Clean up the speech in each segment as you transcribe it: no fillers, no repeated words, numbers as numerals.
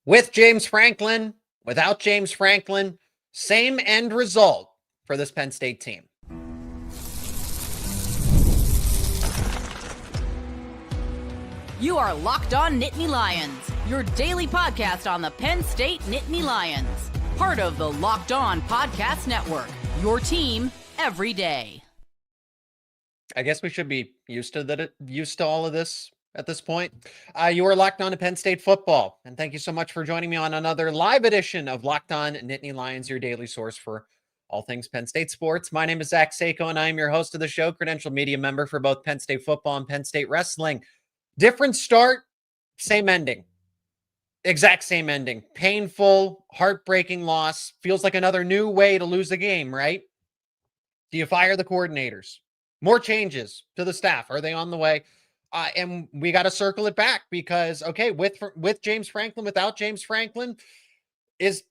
With James Franklin, without James Franklin, same end result for this Penn State team. You are Locked On Nittany Lions, your daily podcast on the Penn State Nittany Lions. Part of the Locked On Podcast Network, your team every day. I guess we should be used to all of this at this point. You are Locked On to Penn State football, and thank you so much for joining me on another live edition of Locked On Nittany Lions, your daily source for all things Penn State sports. My name is Zach Sako, and I am your host of the show, credentialed media member for both Penn State football and Penn State wrestling. Different start, same ending. Exact same ending. Painful, heartbreaking loss. Feels like another new way to lose a game, right? Do you fire the coordinators? More changes to the staff. Are they on the way? And we got to circle it back because, okay, with James Franklin, without James Franklin,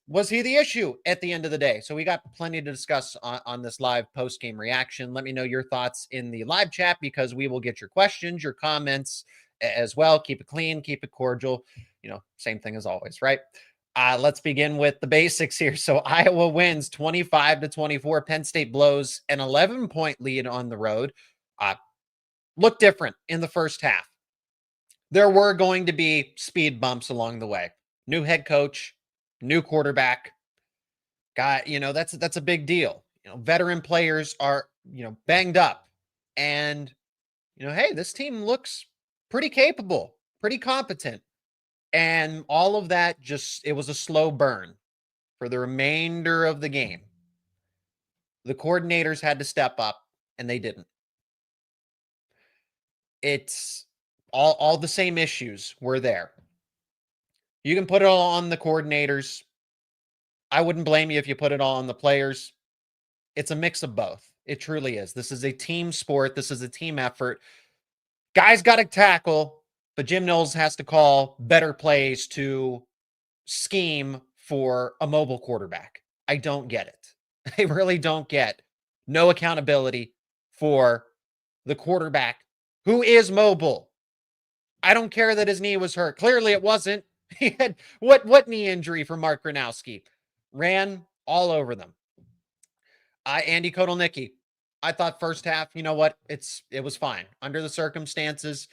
was he the issue at the end of the day? So we got plenty to discuss on this live post-game reaction. Let me know your thoughts in the live chat because we will get your questions, your comments as well. Keep it clean, keep it cordial. Same thing as always, right? Let's begin with the basics here. So Iowa wins 25-24. Penn State blows an 11-point lead on the road. Looked different in the first half. There were going to be speed bumps along the way. New head coach, new quarterback. That's a big deal. Veteran players are, banged up. And, hey, this team looks pretty capable, pretty competent. And all of that it was a slow burn for the remainder of the game. The coordinators had to step up, and they didn't. It's all the same issues were there. You can put it all on the coordinators. I wouldn't blame you if you put it all on the players. It's a mix of both. It truly is. This is a team sport. This is a team effort. Guys got to tackle, but Jim Knowles has to call better plays to scheme for a mobile quarterback. I don't get it. I really don't get no accountability for the quarterback who is mobile. I don't care that his knee was hurt. Clearly it wasn't. He had what knee injury for Mark Gronowski? Ran all over them. Andy Kotelnicki. I thought first half, it was fine. Under the circumstances,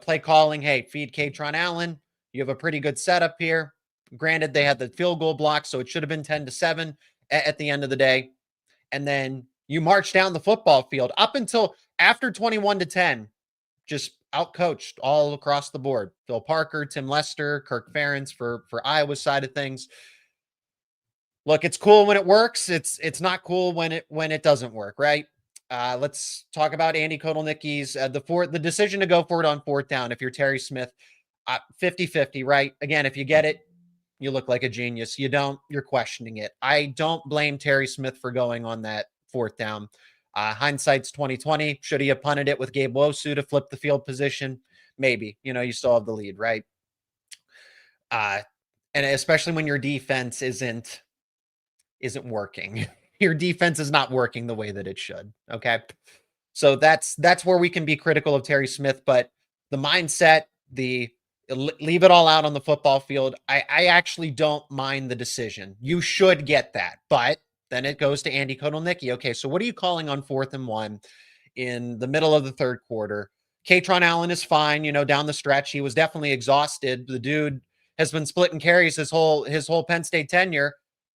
play calling, hey, feed Katron Allen. You have a pretty good setup here. Granted, they had the field goal block, so it should have been 10-7 at the end of the day. And then you march down the football field up until after 21-10, just outcoached all across the board. Phil Parker, Tim Lester, Kirk Ferentz for Iowa's side of things. Look, it's cool when it works. It's not cool when it doesn't work, right? Let's talk about Andy Kotelnicki's the decision to go for it on fourth down. If you're Terry Smith, 50-50, right? Again, if you get it, you look like a genius. You don't, you're questioning it. I don't blame Terry Smith for going on that fourth down. Hindsight's 2020. Should he have punted it with Gabe Wosu to flip the field position? Maybe. You still have the lead, right? And especially when your defense isn't working. Your defense is not working the way that it should. Okay. So that's where we can be critical of Terry Smith, but the mindset, leave it all out on the football field. I actually don't mind the decision. You should get that, but then it goes to Andy Kotelnicki. Okay. So what are you calling on 4th and 1 in the middle of the third quarter? Katron Allen is fine. Down the stretch, he was definitely exhausted. The dude has been splitting carries his whole Penn State tenure.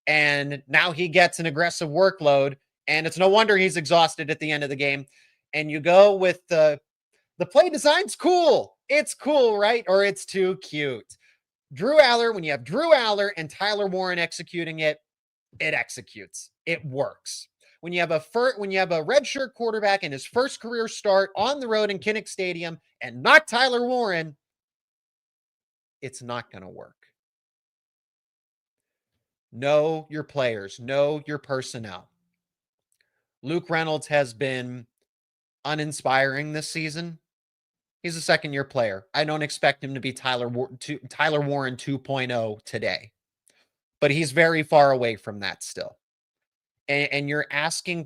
And now he gets an aggressive workload, and it's no wonder he's exhausted at the end of the game. And you go with the play design's cool. It's cool, right? Or it's too cute. Drew Aller, when you have Drew Aller and Tyler Warren executing it, it executes. It works. When you have a redshirt quarterback in his first career start on the road in Kinnick Stadium and not Tyler Warren, it's not going to work. Know your players. Know your personnel. Luke Reynolds has been uninspiring this season. He's a second-year player. I don't expect him to be Tyler Warren 2.0 today. But he's very far away from that still. And you're asking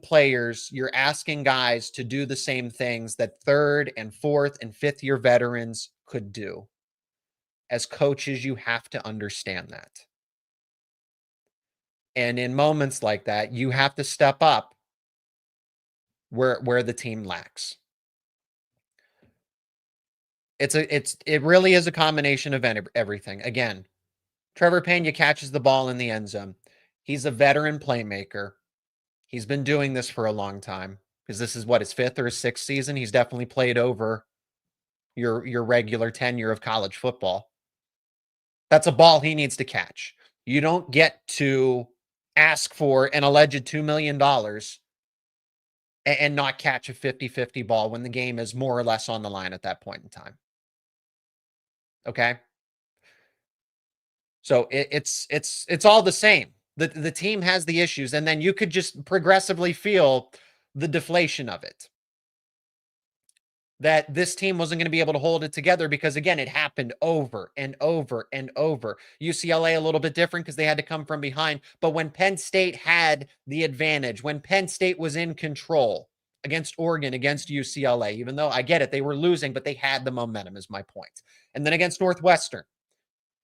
guys to do the same things that third and fourth and fifth-year veterans could do. As coaches, you have to understand that. And in moments like that, you have to step up where the team lacks. It really is a combination of everything. Again, Trevor Pena catches the ball in the end zone. He's a veteran playmaker. He's been doing this for a long time because this is his 5th or his 6th season. He's definitely played over your regular tenure of college football. That's a ball he needs to catch. You don't get to ask for an alleged $2 million and not catch a 50-50 ball when the game is more or less on the line at that point in time. Okay? So it's all the same. The team has the issues, and then you could just progressively feel the deflation of it. That this team wasn't going to be able to hold it together because, again, it happened over and over and over. UCLA a little bit different because they had to come from behind. But when Penn State had the advantage, when Penn State was in control against Oregon, against UCLA, even though I get it, they were losing, but they had the momentum is my point. And then against Northwestern,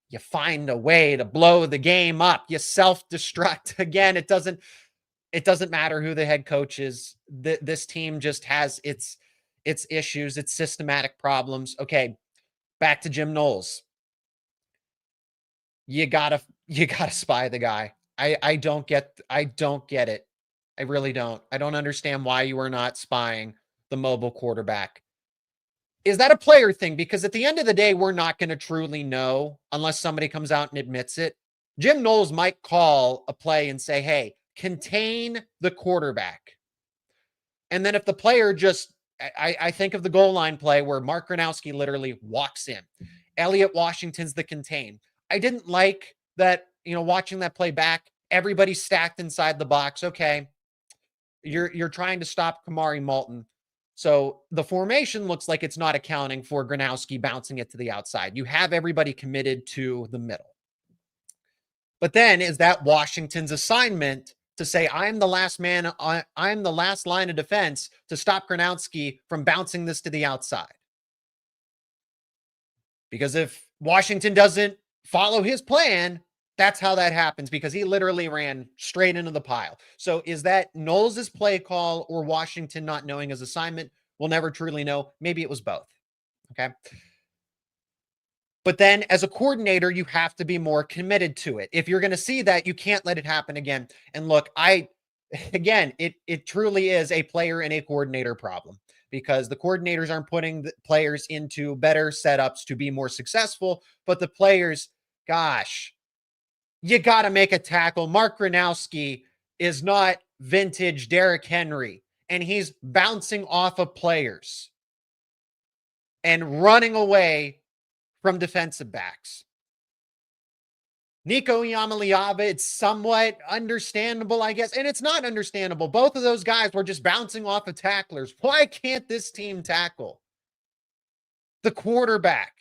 you find a way to blow the game up. You self-destruct. Again, it doesn't matter who the head coach is. This team just has its issues, its systematic problems. Okay, back to Jim Knowles. You gotta spy the guy. I don't get it. I really don't. I don't understand why you are not spying the mobile quarterback. Is that a player thing? Because at the end of the day, we're not going to truly know unless somebody comes out and admits it. Jim Knowles might call a play and say, hey, contain the quarterback. And then if the player just, I think of the goal line play where Mark Gronowski literally walks in. Elliot Washington's the contain. I didn't like that, watching that play back, everybody's stacked inside the box. Okay. You're trying to stop Kamari Malton. So the formation looks like it's not accounting for Gronowski bouncing it to the outside. You have everybody committed to the middle. But then is that Washington's assignment to say, I'm the last man, I'm the last line of defense to stop Gronowski from bouncing this to the outside? Because if Washington doesn't follow his plan, that's how that happens, because he literally ran straight into the pile. So is that Knowles' play call or Washington not knowing his assignment? We'll never truly know. Maybe it was both. Okay. But then as a coordinator, you have to be more committed to it. If you're going to see that, you can't let it happen again. And look, it truly is a player and a coordinator problem, because the coordinators aren't putting the players into better setups to be more successful, but the players, gosh, you got to make a tackle. Mark Gronowski is not vintage Derrick Henry, and he's bouncing off of players and running away from defensive backs. Nico Iamaleava, it's somewhat understandable, I guess. And it's not understandable. Both of those guys were just bouncing off of tacklers. Why can't this team tackle? The quarterback.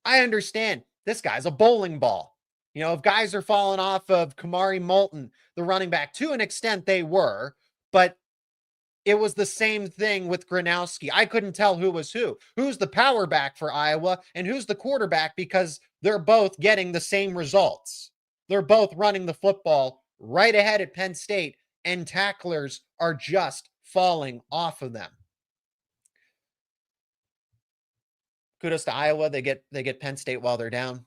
I understand. This guy's a bowling ball. If guys are falling off of Kamari Malton, the running back, to an extent they were, but it was the same thing with Gronowski. I couldn't tell who was who. Who's the power back for Iowa and who's the quarterback, because they're both getting the same results. They're both running the football right ahead at Penn State, and tacklers are just falling off of them. Kudos to Iowa. They get Penn State while they're down.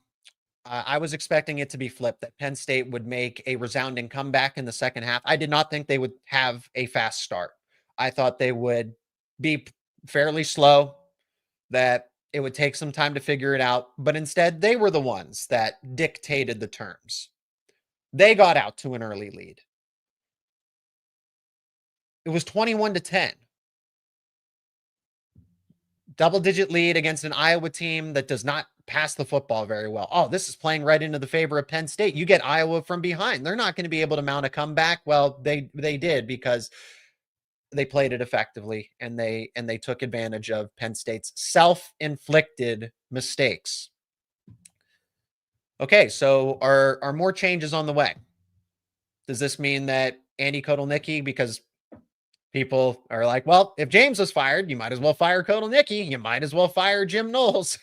I was expecting it to be flipped, that Penn State would make a resounding comeback in the second half. I did not think they would have a fast start. I thought they would be fairly slow, that it would take some time to figure it out. But instead, they were the ones that dictated the terms. They got out to an early lead. It was 21-10. Double-digit lead against an Iowa team that does not pass the football very well. Oh, this is playing right into the favor of Penn State. You get Iowa from behind. They're not going to be able to mount a comeback. Well, they did, because they played it effectively, and they took advantage of Penn State's self-inflicted mistakes. Okay, so are more changes on the way? Does this mean that Andy Kotelnicki, because people are like, well, if James was fired, you might as well fire Kotelnicki. You might as well fire Jim Knowles.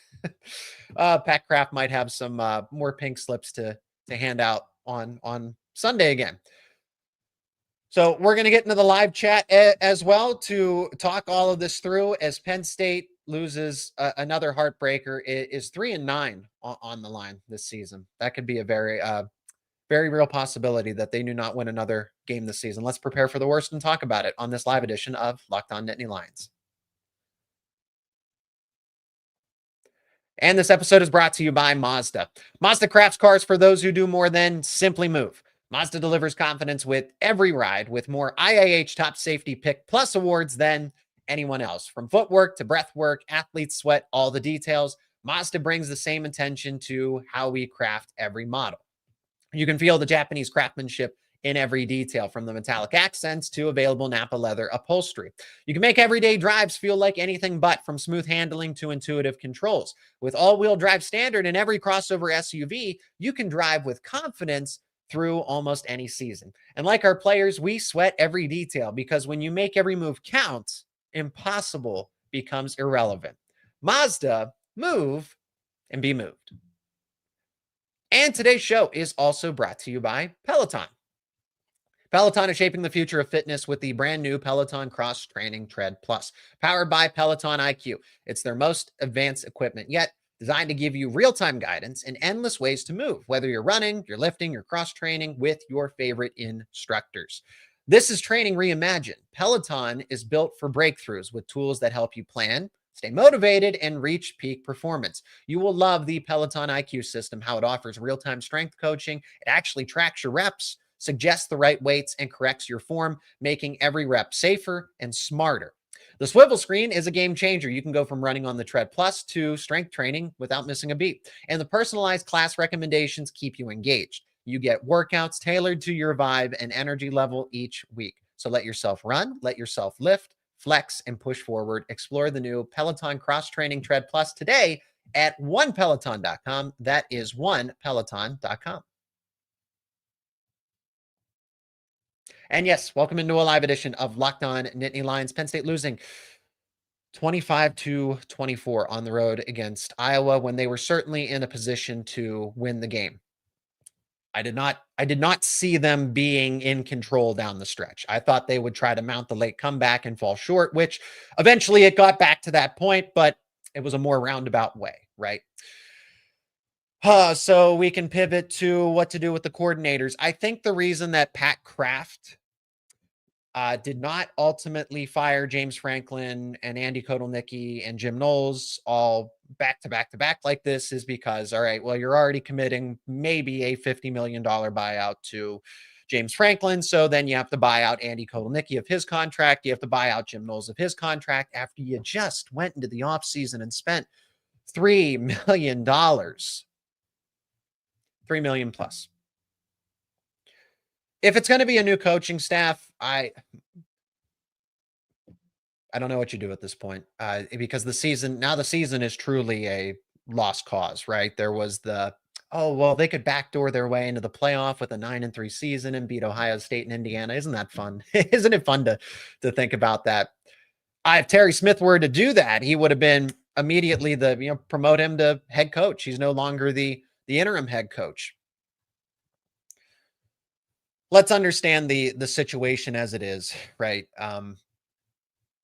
Pat Kraft might have some more pink slips to hand out on Sunday again. So we're going to get into the live chat as well to talk all of this through as Penn State loses another heartbreaker. It is 3-9 on the line this season. That could be a very, very real possibility that they do not win another game this season. Let's prepare for the worst and talk about it on this live edition of Locked On Nittany Lions. And this episode is brought to you by Mazda. Mazda crafts cars for those who do more than simply move. Mazda delivers confidence with every ride with more IIH Top Safety Pick Plus awards than anyone else. From footwork to breath work, athletes sweat all the details. Mazda brings the same attention to how we craft every model. You can feel the Japanese craftsmanship in every detail, from the metallic accents to available Napa leather upholstery. You can make everyday drives feel like anything but, from smooth handling to intuitive controls. With all-wheel drive standard in every crossover SUV, you can drive with confidence through almost any season. And like our players, we sweat every detail, because when you make every move count, impossible becomes irrelevant. Mazda, move and be moved. And today's show is also brought to you by Peloton. Peloton is shaping the future of fitness with the brand new Peloton Cross Training Tread Plus, powered by Peloton IQ. It's their most advanced equipment yet, designed to give you real-time guidance and endless ways to move, whether you're running, you're lifting, you're cross-training with your favorite instructors. This is training reimagined. Peloton is built for breakthroughs with tools that help you plan, stay motivated, and reach peak performance. You will love the Peloton IQ system, how it offers real-time strength coaching. It actually tracks your reps, suggests the right weights, and corrects your form, making every rep safer and smarter. The swivel screen is a game changer. You can go from running on the Tread Plus to strength training without missing a beat. And the personalized class recommendations keep you engaged. You get workouts tailored to your vibe and energy level each week. So let yourself run, let yourself lift, flex, and push forward. Explore the new Peloton Cross Training Tread Plus today at onepeloton.com. That is onepeloton.com. And yes, welcome into a live edition of Locked On Nittany Lions. Penn State losing 25-24 on the road against Iowa when they were certainly in a position to win the game. I did not see them being in control down the stretch. I thought they would try to mount the late comeback and fall short, which eventually it got back to that point, but it was a more roundabout way, right? So we can pivot to what to do with the coordinators. I think the reason that Pat Kraft did not ultimately fire James Franklin and Andy Kotelnicki and Jim Knowles all back to back like this is because, all right, well, you're already committing maybe a $50 million buyout to James Franklin. So then you have to buy out Andy Kotelnicki of his contract. You have to buy out Jim Knowles of his contract after you just went into the offseason and spent $3 million. $3 million plus. If it's going to be a new coaching staff, I don't know what you do at this point, because the season is truly a lost cause, right? There was they could backdoor their way into the playoff with a 9-3 season and beat Ohio State and Indiana. Isn't that fun? Isn't it fun to think about that? If Terry Smith were to do that, he would have been immediately promote him to head coach. He's no longer the interim head coach. Let's understand the situation as it is, right?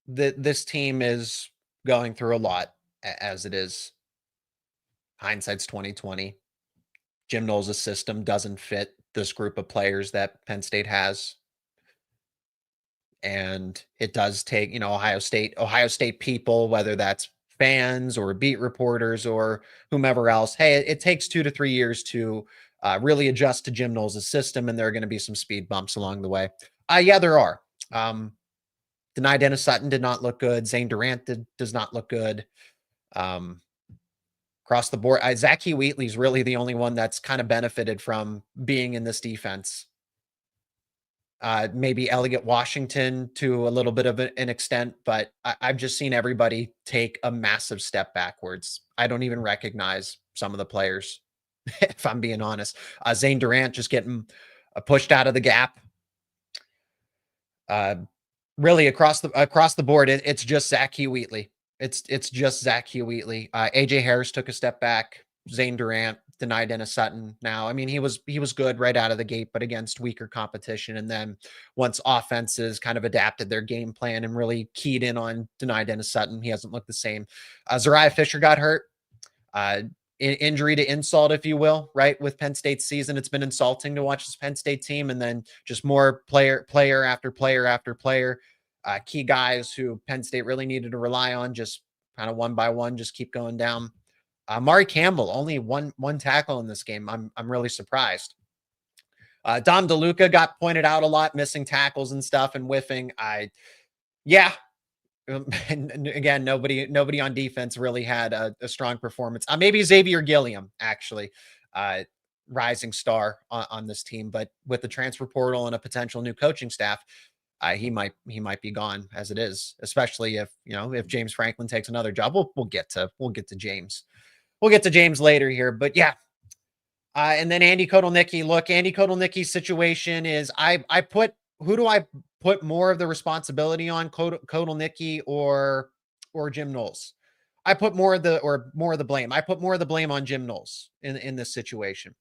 This team is going through a lot as it is. Hindsight's 2020. Jim Knowles' system doesn't fit this group of players that Penn State has. And it does take, Ohio State people, whether that's fans or beat reporters or whomever else. Hey, it takes 2 to 3 years to really adjust to Jim Knowles' system, and there are going to be some speed bumps along the way. Yeah, there are. Denai Dennis Sutton did not look good. Zane Durant does not look good. Across the board, Zachy Wheatley's really the only one that's kind of benefited from being in this defense. Maybe Elliott Washington to a little bit of an extent, but I've just seen everybody take a massive step backwards. I don't even recognize some of the players, if I'm being honest. Zane Durant just getting pushed out of the gap. Really across the board, it's just Zachy Wheatley. It's just Zach Wheatley. AJ Harris took a step back. Zane Durant denied Dennis Sutton. Now, I mean, he was good right out of the gate, but against weaker competition. And then once offenses kind of adapted their game plan and really keyed in on deny Dennis Sutton, he hasn't looked the same. Zariah Fisher got hurt. Injury to insult, if you will, right? With Penn State's season, it's been insulting to watch this Penn State team, and then just more player after player after player. Key guys who Penn State really needed to rely on, just kind of one by one, just keep going down. Mari Campbell, only one tackle in this game. I'm really surprised. Dom DeLuca got pointed out a lot, missing tackles and stuff and whiffing. And again, nobody on defense really had a strong performance. Maybe Xavier Gilliam, actually, rising star on this team, but with the transfer portal and a potential new coaching staff, he might be gone as it is, especially if James Franklin takes another job. We'll get to James. We'll get to James later here, but yeah. And then Andy Kotelnicki. Look, Andy Kotelnicki's situation is who do I put more of the responsibility on, Kotelnicki or Jim Knowles? I put more of the blame. I put more of the blame on Jim Knowles in this situation,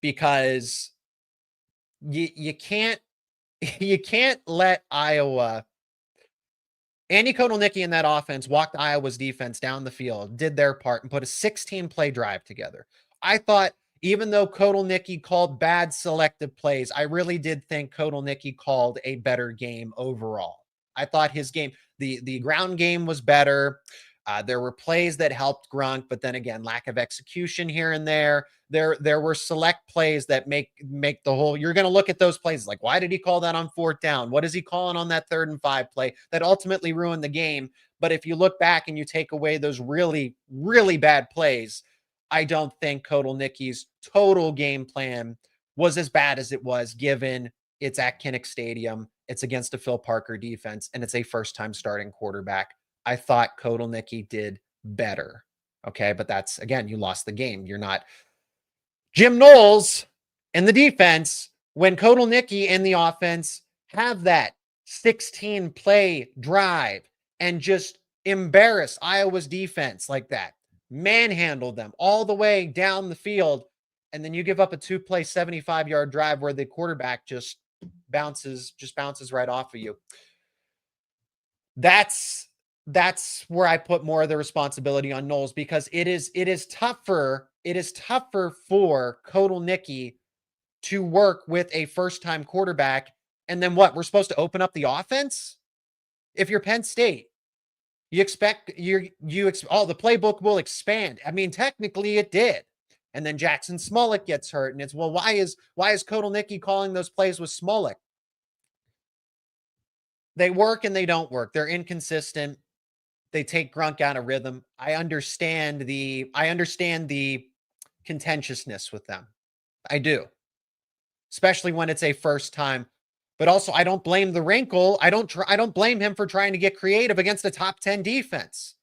because you can't let Iowa. Andy Kotelnicki and that offense walked Iowa's defense down the field, did their part, and put a 16-play drive together. I thought, even though Kotelnicki called bad selective plays, I really did think Kotelnicki called a better game overall. I thought his game, the ground game was better. There were plays that helped Grunk, but then again, lack of execution here and there. There were select plays that make the whole. You're going to look at those plays like, why did he call that on 4th down? What is he calling on that 3rd and 5 play that ultimately ruined the game? But if you look back and you take away those really, really bad plays, I don't think Kotelnicki's total game plan was as bad as it was, given it's at Kinnick Stadium, it's against a Phil Parker defense, and it's a first-time starting quarterback. I thought Kotelnicki did better. Okay, but that's, again, you lost the game. You're not Jim Knowles in the defense. When Kotelnicki and the offense have that 16-play drive and just embarrass Iowa's defense like that, manhandle them all the way down the field, and then you give up a 2-play 75-yard drive where the quarterback just bounces right off of you. That's where I put more of the responsibility on Knowles, because it is tougher for Kotelnicki to work with a first-time quarterback. And then what? We're supposed to open up the offense? If you're Penn State, you expect the playbook will expand. I mean, technically it did. And then Jackson Smolik gets hurt, and it's, well, why is Kotelnicki calling those plays with Smolik? They work and they don't work. They're inconsistent. They take Grunk out of rhythm. I understand the contentiousness with them. I do. Especially when it's a first time. But also, I don't blame the wrinkle. I don't blame him for trying to get creative against a top 10 defense.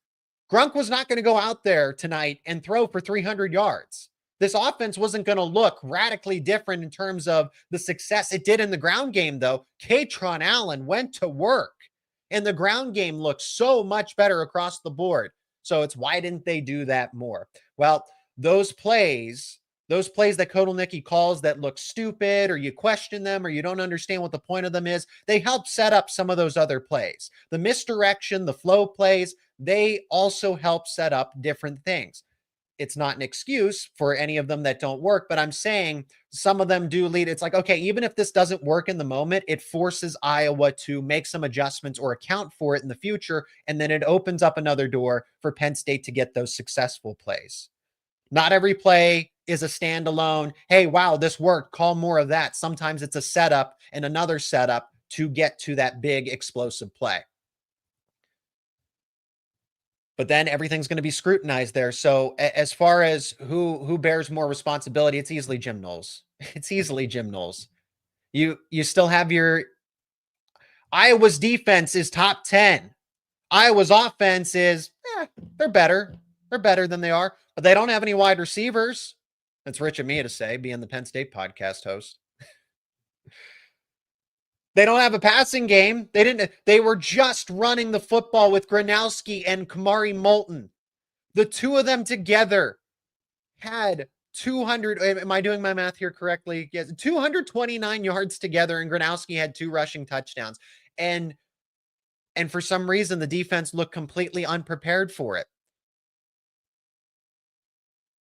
Grunk was not going to go out there tonight and throw for 300 yards. This offense wasn't going to look radically different in terms of the success it did in the ground game, though. Katron Allen went to work, and the ground game looked so much better across the board. So it's, why didn't they do that more? Well, those plays that Kotelnicki calls that look stupid, or you question them, or you don't understand what the point of them is, they help set up some of those other plays. The misdirection, the flow plays, they also help set up different things. It's not an excuse for any of them that don't work, but I'm saying some of them do lead. It's like, okay, even if this doesn't work in the moment, it forces Iowa to make some adjustments or account for it in the future, and then it opens up another door for Penn State to get those successful plays. Not every play is a standalone, hey, wow, this worked, call more of that. Sometimes it's a setup and another setup to get to that big explosive play. But then everything's going to be scrutinized there. So as far as who bears more responsibility, it's easily Jim Knowles. It's easily Jim Knowles. You still have your Iowa's defense is top 10. Iowa's offense is, they're better. They're better than they are, but they don't have any wide receivers. That's rich of me to say, being the Penn State podcast host. They don't have a passing game. They were just running the football with Gronowski and Kamari Moulton. The two of them together had 200. Am I doing my math here correctly? Yes, 229 yards together, and Gronowski had 2 rushing touchdowns. And for some reason, the defense looked completely unprepared for it.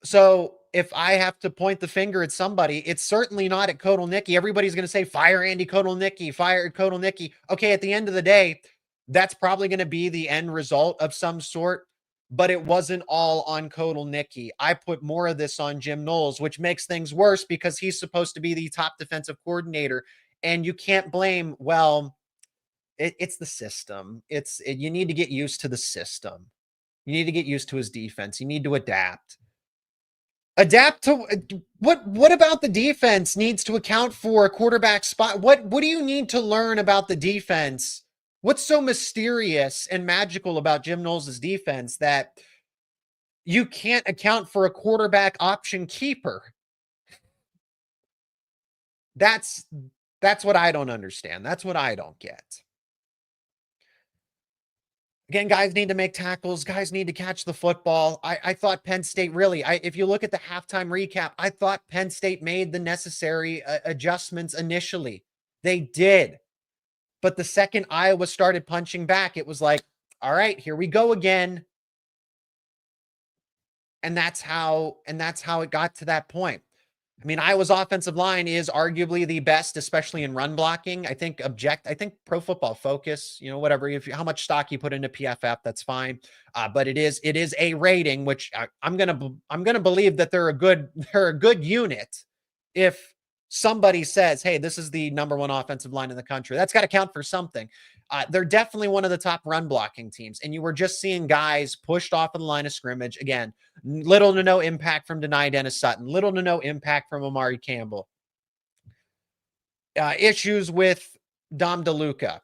So if I have to point the finger at somebody, it's certainly not at Kotelnicki. Everybody's going to say, fire Andy Kotelnicki, fire Kotelnicki. Okay, at the end of the day, that's probably going to be the end result of some sort, but it wasn't all on Kotelnicki. I put more of this on Jim Knowles, which makes things worse because he's supposed to be the top defensive coordinator, and you can't blame, well, it's the system. You need to get used to the system. You need to get used to his defense. You need to adapt. Adapt to what about the defense needs to account for a quarterback spot? What do you need to learn about the defense? What's so mysterious and magical about Jim Knowles' defense that you can't account for a quarterback option keeper? That's what I don't understand. That's what I don't get. Again, guys need to make tackles. Guys need to catch the football. I thought Penn State really, if you look at the halftime recap, I thought Penn State made the necessary adjustments initially. They did. But the second Iowa started punching back, it was like, all right, here we go again. And that's how it got to that point. I mean, Iowa's offensive line is arguably the best, especially in run blocking. I think Pro Football Focus, whatever, how much stock you put into PFF, that's fine. But it is a rating, which I'm gonna believe that they're a good unit. If somebody says, hey, this is the #1 offensive line in the country, that's got to count for something. They're definitely one of the top run blocking teams. And you were just seeing guys pushed off of the line of scrimmage. Again, little to no impact from Denai Dennis Sutton. Little to no impact from Amari Campbell. Issues with Dom DeLuca.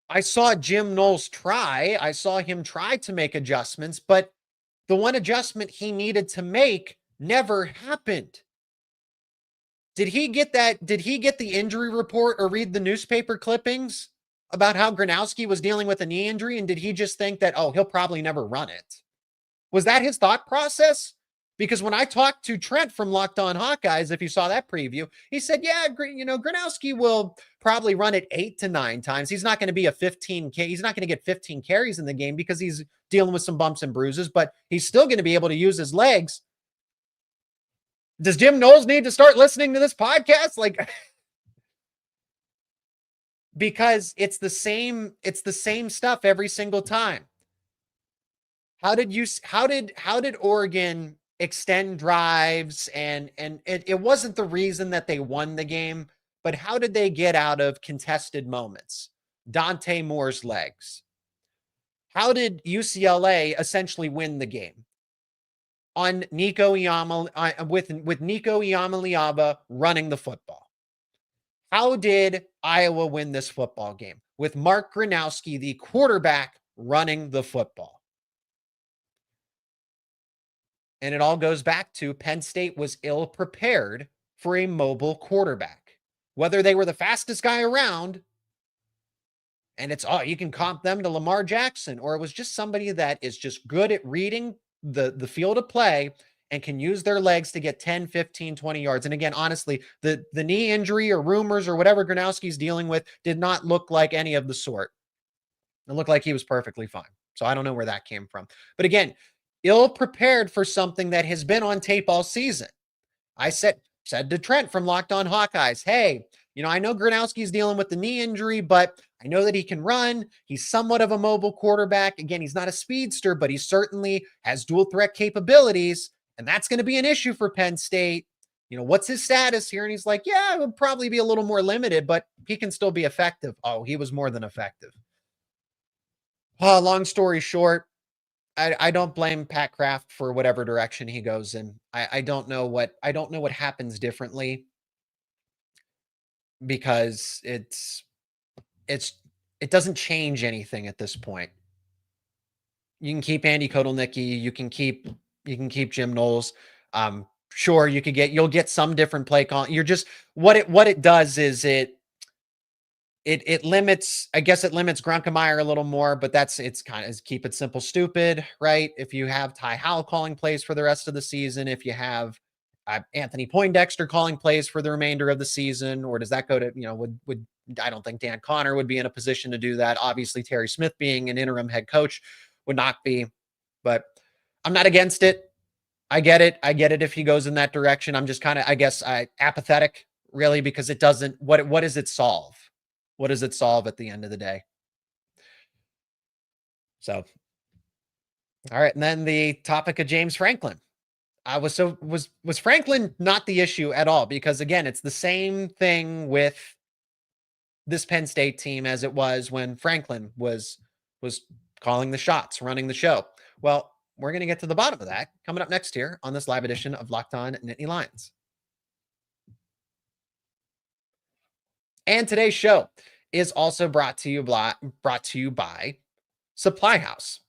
I saw Jim Knowles try. I saw him try to make adjustments, but the one adjustment he needed to make never happened. Did he get the injury report or read the newspaper clippings about how Gronowski was dealing with a knee injury? And did he just think that, oh, he'll probably never run it? Was that his thought process? Because when I talked to Trent from Locked On Hawkeyes, if you saw that preview, he said, yeah, Gronowski will probably run it 8 to 9 times. He's not going to be he's not going to get 15 carries in the game because he's dealing with some bumps and bruises, but he's still going to be able to use his legs. Does Jim Knowles need to start listening to this podcast? Because it's the same stuff every single time. How did Oregon extend drives and it wasn't the reason that they won the game, but how did they get out of contested moments? Dante Moore's legs. How did UCLA essentially win the game? On Nico with Nico Iamaleava running the football. How did Iowa win this football game? With Mark Gronowski, the quarterback, running the football. And it all goes back to Penn State was ill-prepared for a mobile quarterback. Whether they were the fastest guy around, and you can comp them to Lamar Jackson, or it was just somebody that is just good at reading the field of play and can use their legs to get 10, 15, 20 yards. And again, honestly, the knee injury or rumors or whatever Gronowski's dealing with did not look like any of the sort. It looked like he was perfectly fine. So I don't know where that came from. But again, ill-prepared for something that has been on tape all season. I said to Trent from Locked On Hawkeyes, hey, I know Gronowski's dealing with the knee injury, but I know that he can run. He's somewhat of a mobile quarterback. Again, he's not a speedster, but he certainly has dual threat capabilities, and that's going to be an issue for Penn State. What's his status here? And he's like, yeah, it would probably be a little more limited, but he can still be effective. Oh, he was more than effective. Long story short, I don't blame Pat Kraft for whatever direction he goes in. I don't know what happens differently, because it doesn't change anything at this point. You can keep Andy Kotelnicki, you can keep Jim Knowles. Sure, you'll get some different play call. You're just what it does is it it limits, I guess it limits Grunkemeyer a little more, but it's kind of keep it simple, stupid, right? If you have Ty Howell calling plays for the rest of the season, if you have Anthony Poindexter calling plays for the remainder of the season, or does that go to, would I don't think Dan Connor would be in a position to do that. Obviously, Terry Smith being an interim head coach would not be, but I'm not against it. I get it. I get it if he goes in that direction. I'm just kind of, I guess, apathetic, really, because it doesn't, what does it solve? What does it solve at the end of the day? So, all right. And then the topic of James Franklin. Was Franklin not the issue at all? Because again, it's the same thing with this Penn State team as it was when Franklin was calling the shots, running the show. Well, we're going to get to the bottom of that coming up next here on this live edition of Locked On Nittany Lions. And today's show is also brought to you by SupplyHouse.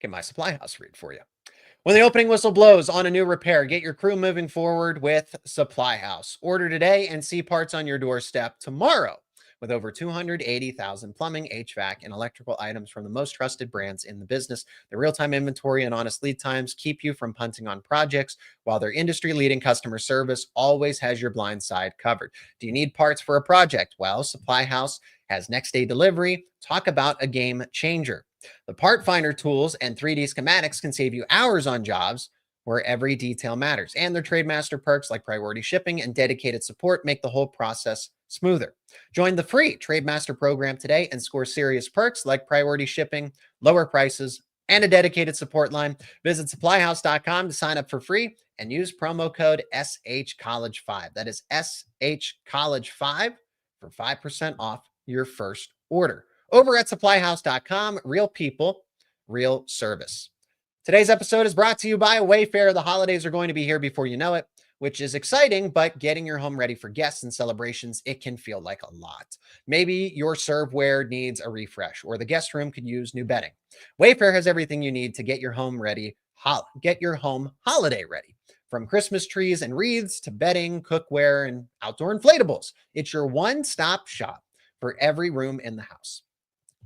Get my SupplyHouse read for you. When the opening whistle blows on a new repair, get your crew moving forward with SupplyHouse. Order today and see parts on your doorstep tomorrow. With over 280,000 plumbing, HVAC, and electrical items from the most trusted brands in the business, the real-time inventory and honest lead times keep you from punting on projects, while their industry-leading customer service always has your blind side covered. Do you need parts for a project? Well, SupplyHouse has next-day delivery. Talk about a game changer. The part finder tools and 3D schematics can save you hours on jobs where every detail matters. And their Trademaster perks like priority shipping and dedicated support make the whole process smoother. Join the free Trademaster program today and score serious perks like priority shipping, lower prices, and a dedicated support line. Visit supplyhouse.com to sign up for free and use promo code SHCollege5. That is SHCollege5 for 5% off your first order. Over at supplyhouse.com, real people, real service. Today's episode is brought to you by Wayfair. The holidays are going to be here before you know it, which is exciting, but getting your home ready for guests and celebrations, it can feel like a lot. Maybe your serveware needs a refresh, or the guest room could use new bedding. Wayfair has everything you need to get your home ready, get your home holiday ready. From Christmas trees and wreaths to bedding, cookware, and outdoor inflatables, it's your one-stop shop for every room in the house.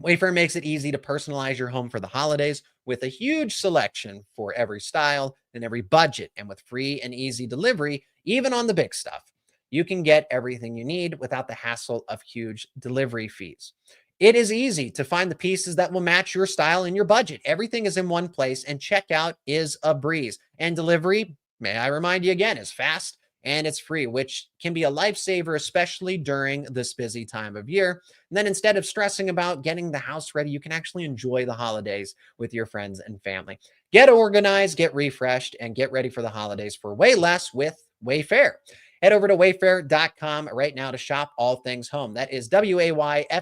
Wayfair makes it easy to personalize your home for the holidays with a huge selection for every style and every budget. And with free and easy delivery, even on the big stuff, you can get everything you need without the hassle of huge delivery fees. It is easy to find the pieces that will match your style and your budget. Everything is in one place, and checkout is a breeze. And delivery, may I remind you again, is fast and it's free, which can be a lifesaver, especially during this busy time of year. And then instead of stressing about getting the house ready, you can actually enjoy the holidays with your friends and family. Get organized, get refreshed, and get ready for the holidays for way less with Wayfair. Head over to wayfair.com right now to shop all things home. That is WAYFAIR.com.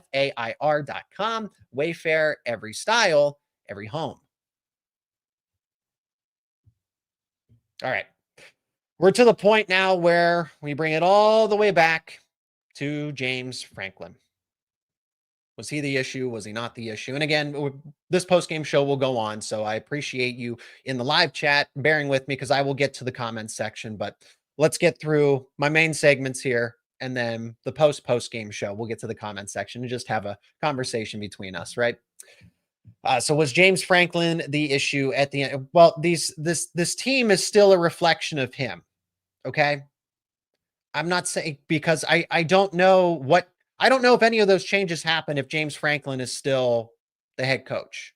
Wayfair, every style, every home. All right. We're to the point now where we bring it all the way back to James Franklin. Was he the issue? Was he not the issue? And again, this post-game show will go on, so I appreciate you in the live chat bearing with me because I will get to the comments section, but let's get through my main segments here, and then the post-game show, we'll get to the comment section and just have a conversation between us, right? So was James Franklin the issue at the end? Well, this team is still a reflection of him. Okay. I'm not saying, because I don't know if any of those changes happen if James Franklin is still the head coach.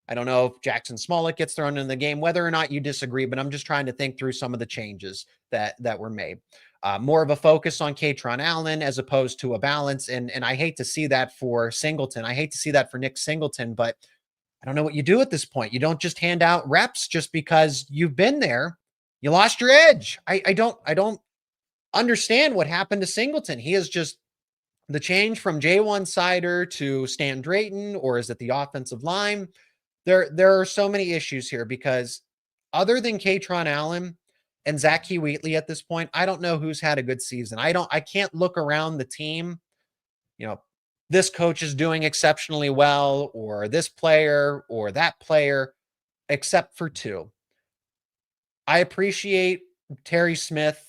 I don't know if Jackson Smollett gets thrown in the game, whether or not you disagree, but I'm just trying to think through some of the changes that were made. More of a focus on Katron Allen as opposed to a balance. And I hate to see that for Singleton. I hate to see that for Nick Singleton, but I don't know what you do at this point. You don't just hand out reps just because you've been there. You lost your edge. I don't understand what happened to Singleton. He is just the change from J1 Sider to Stan Drayton, or is it the offensive line? There are so many issues here because other than Katron Allen and Zach Wheatley at this point, I don't know who's had a good season. I can't look around the team, this coach is doing exceptionally well, or this player or that player, except for two. I appreciate Terry Smith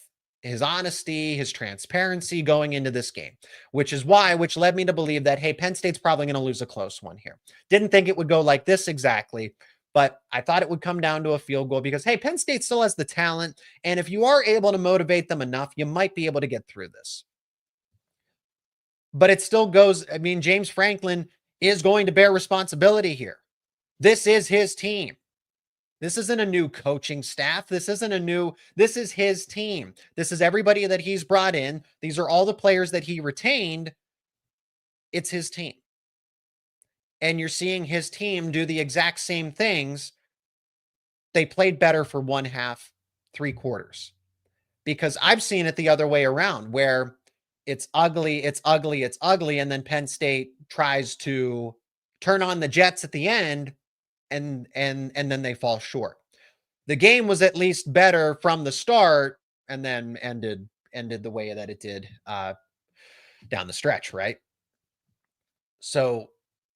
his honesty, his transparency going into this game, which led me to believe that, hey, Penn State's probably going to lose a close one here. Didn't think it would go like this exactly, but I thought it would come down to a field goal because, hey, Penn State still has the talent. And if you are able to motivate them enough, you might be able to get through this. But it still goes, I mean, James Franklin is going to bear responsibility here. This is his team. This isn't a new coaching staff. This is his team. This is everybody that he's brought in. These are all the players that he retained. It's his team. And you're seeing his team do the exact same things. They played better for 1/2, 3/4. Because I've seen it the other way around where it's ugly, and then Penn State tries to turn on the Jets at the end and then they fall short. The game was at least better from the start and then ended the way that it did down the stretch, right? So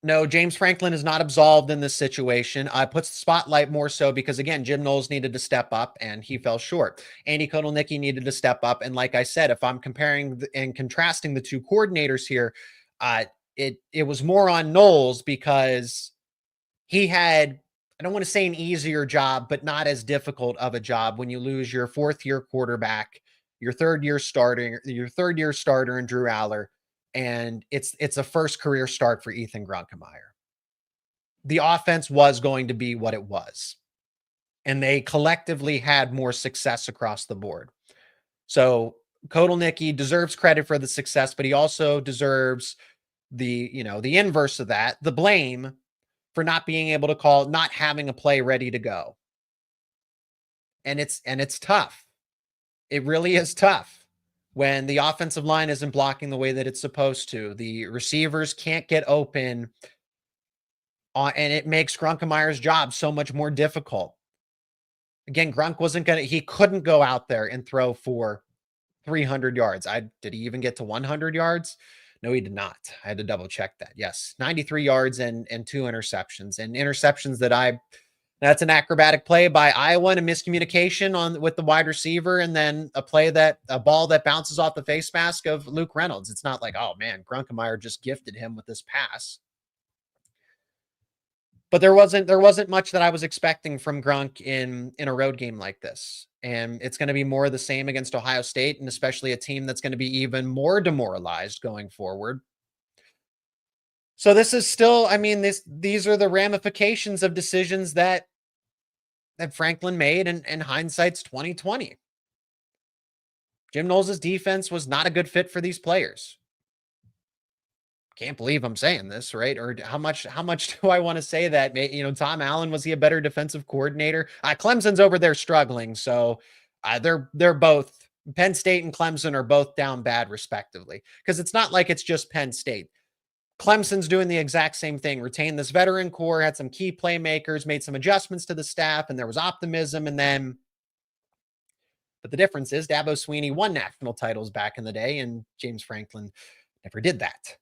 no, James Franklin is not absolved in this situation. Puts the spotlight more so because, again, Jim Knowles needed to step up and he fell short. Andy Kotelnicki needed to step up. And like I said, if I'm comparing and contrasting the two coordinators here, it was more on Knowles because he had, I don't want to say an easier job, but not as difficult of a job when you lose your 4th-year quarterback, your 3rd-year starter in Drew Aller, and it's a first career start for Ethan Grunkemeyer. The offense was going to be what it was, and they collectively had more success across the board. So Kotelnicki deserves credit for the success, but he also deserves the inverse of that, the blame for not being able to call, not having a play ready to go. And it's tough. It really is tough when the offensive line isn't blocking the way that it's supposed to. The receivers can't get open, and it makes Grunkemeyer's job so much more difficult. Again, Grunk he couldn't go out there and throw for 300 yards. Did he even get to 100 yards? No, he did not. I had to double check that. Yes, 93 yards and 2 interceptions. And interceptions that's an acrobatic play by Iowa and a miscommunication with the wide receiver, and then a ball that bounces off the face mask of Luke Reynolds. It's not like, oh man, Grunkemeyer just gifted him with this pass. But there wasn't much that I was expecting from Grunk in a road game like this. And it's going to be more of the same against Ohio State, and especially a team that's going to be even more demoralized going forward. So this is still, I mean, these are the ramifications of decisions that Franklin made, and hindsight's 2020. Jim Knowles' defense was not a good fit for these players. Can't believe I'm saying this, right? Or how much do I want to say that? Tom Allen, was he a better defensive coordinator? Clemson's over there struggling, so they're both, Penn State and Clemson are both down bad respectively, because it's not like it's just Penn State. Clemson's doing the exact same thing. Retained this veteran core, had some key playmakers, made some adjustments to the staff, and there was optimism. But the difference is Dabo Swinney won national titles back in the day, and James Franklin never did that.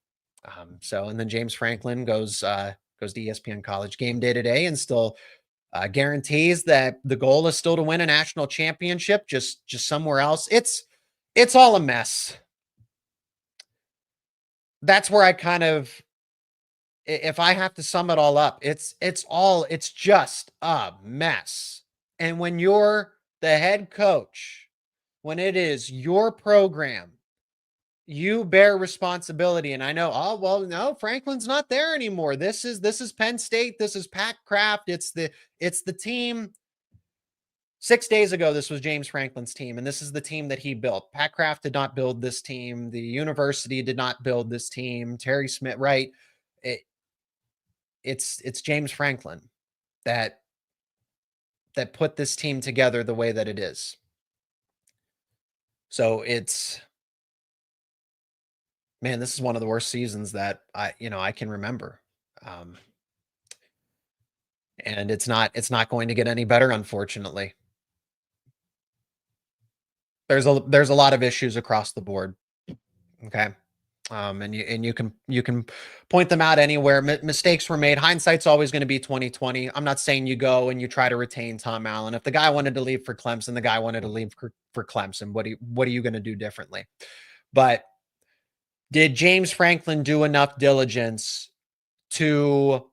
And then James Franklin goes to ESPN College Game Day today and still guarantees that the goal is still to win a national championship, just somewhere else. It's all a mess. That's where I kind of, if I have to sum it all up, it's just a mess. And when you're the head coach, when it is your program, you bear responsibility. And I know, oh, well, no, Franklin's not there anymore. This is Penn State. This is Pat Kraft. It's the team. 6 days ago, this was James Franklin's team, and this is the team that he built. Pat Kraft did not build this team. The university did not build this team. Terry Smith, right? It's James Franklin that put this team together the way that it is. So man, this is one of the worst seasons that I can remember. And it's not going to get any better, unfortunately. There's a lot of issues across the board. Okay. And you can point them out anywhere. Mistakes were made. Hindsight's always going to be 2020. I'm not saying you go and you try to retain Tom Allen. If the guy wanted to leave for Clemson, the guy wanted to leave for Clemson. What are you going to do differently? But did James Franklin do enough diligence to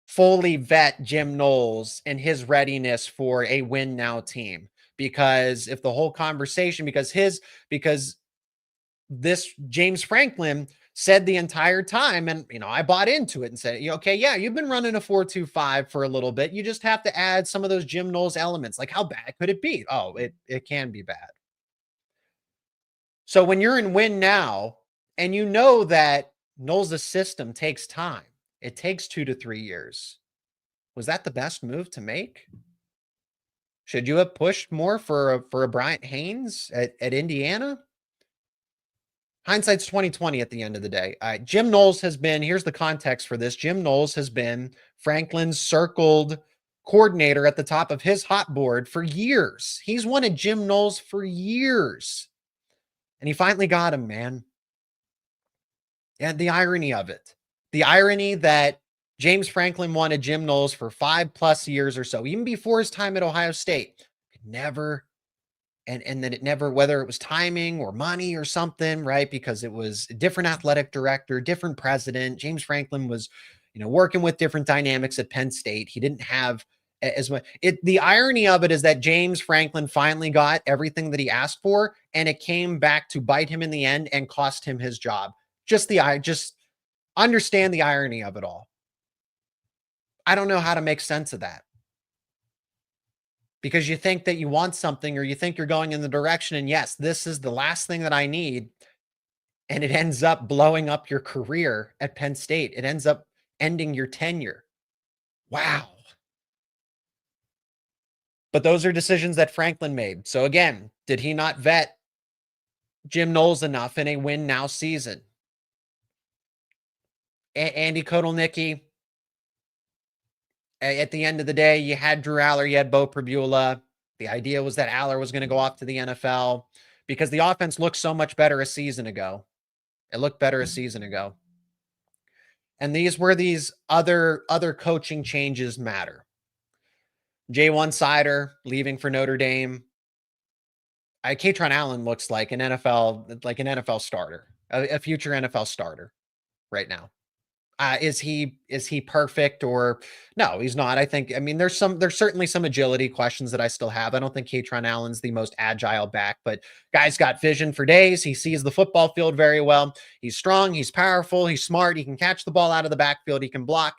fully vet Jim Knowles and his readiness for a win now team? Because if the whole conversation, because this James Franklin said the entire time, and I bought into it and said, okay, yeah, you've been running a 4-2-5 for a little bit. You just have to add some of those Jim Knowles elements. Like, how bad could it be? Oh, it can be bad. So when you're in win now, and you know that Knowles' system takes time, it takes 2 to 3 years. Was that the best move to make? Should you have pushed more for a Bryant Haynes at Indiana? Hindsight's 2020 at the end of the day. Jim Knowles has been, here's the context for this. Jim Knowles has been Franklin's circled coordinator at the top of his hot board for years. He's wanted Jim Knowles for years. And he finally got him, man. And the irony of it. The irony that James Franklin wanted Jim Knowles for 5+ years or so, even before his time at Ohio State. Never, and then it never, whether it was timing or money or something, right? Because it was a different athletic director, different president. James Franklin was, working with different dynamics at Penn State. He didn't have as much. The irony of it is that James Franklin finally got everything that he asked for, and it came back to bite him in the end and cost him his job. Just understand the irony of it all. I don't know how to make sense of that. Because you think that you want something, or you think you're going in the direction, and yes, this is the last thing that I need. And it ends up blowing up your career at Penn State. It ends up ending your tenure. Wow. But those are decisions that Franklin made. So again, did he not vet Jim Knowles enough in a win now season? Andy Kotelnicki, at the end of the day, you had Drew Aller, you had Bo Pribula. The idea was that Aller was going to go off to the NFL because the offense looked so much better a season ago. It looked better a season ago. And these other coaching changes matter. J1 Sider leaving for Notre Dame. Katron Allen looks like an NFL starter, a future NFL starter right now. Is he perfect, or no, he's not. There's certainly some agility questions that I still have. I don't think Katron Allen's the most agile back, but guy's got vision for days. He sees the football field very well. He's strong. He's powerful. He's smart. He can catch the ball out of the backfield. He can block.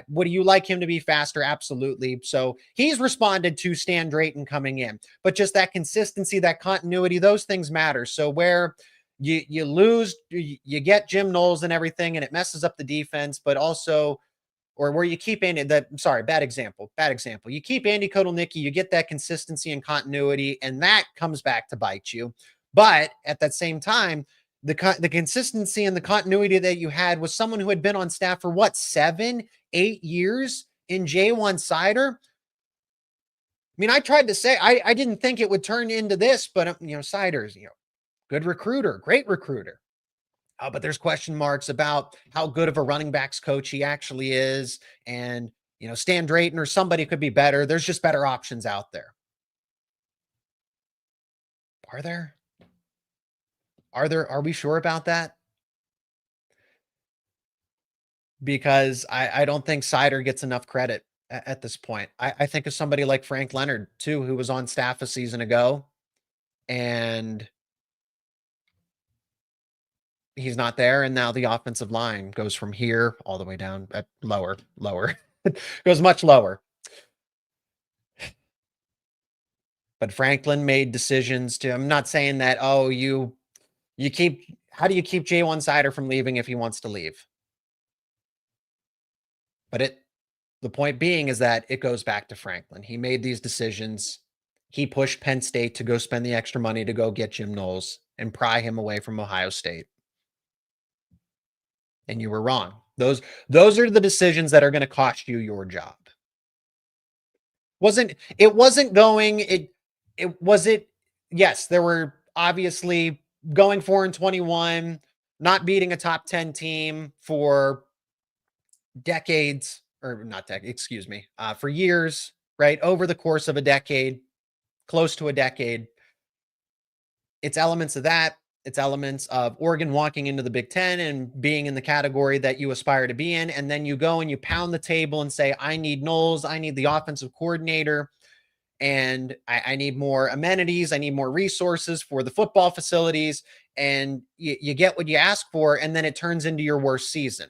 Would you like him to be faster? Absolutely. So he's responded to Stan Drayton coming in, but just that consistency, that continuity, those things matter. So where you lose, you get Jim Knowles and everything, and it messes up the defense, but also, or where you keep bad example. You keep Andy Kotelnicki, you get that consistency and continuity, and that comes back to bite you. But at that same time, the consistency and the continuity that you had was someone who had been on staff for 7-8 years in J1 Sider. I tried to say, I didn't think it would turn into this, but Sider's, good recruiter, great recruiter. But there's question marks about how good of a running backs coach he actually is. And, Stan Drayton or somebody could be better. There's just better options out there. Are there? Are we sure about that? Because I don't think Sider gets enough credit at this point. I think of somebody like Frank Leonard, too, who was on staff a season ago. And he's not there, and now the offensive line goes from here all the way down at lower. Goes much lower. But Franklin made decisions I'm not saying that, how do you keep J1 Sider from leaving if he wants to leave? But the point being is that it goes back to Franklin. He made these decisions. He pushed Penn State to go spend the extra money to go get Jim Knowles and pry him away from Ohio State. And you were wrong. Those are the decisions that are going to cost you your job. Yes, there were obviously going 4-21, not beating a top 10 team for decades, or not decades, excuse me, for years, right? Over the course of a decade, close to a decade. It's elements of that. It's elements of Oregon walking into the Big Ten and being in the category that you aspire to be in. And then you go and you pound the table and say, I need Knowles. I need the offensive coordinator. And I need more amenities. I need more resources for the football facilities. And you get what you ask for. And then it turns into your worst season.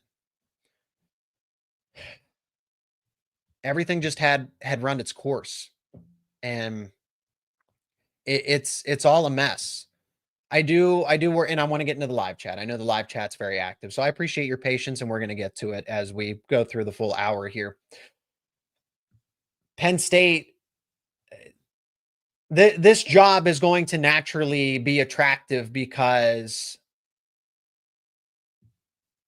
Everything just had run its course. And it's all a mess. I do work, and I want to get into the live chat. I know the live chat's very active, so I appreciate your patience, and we're going to get to it as we go through the full hour here. Penn State, this job is going to naturally be attractive because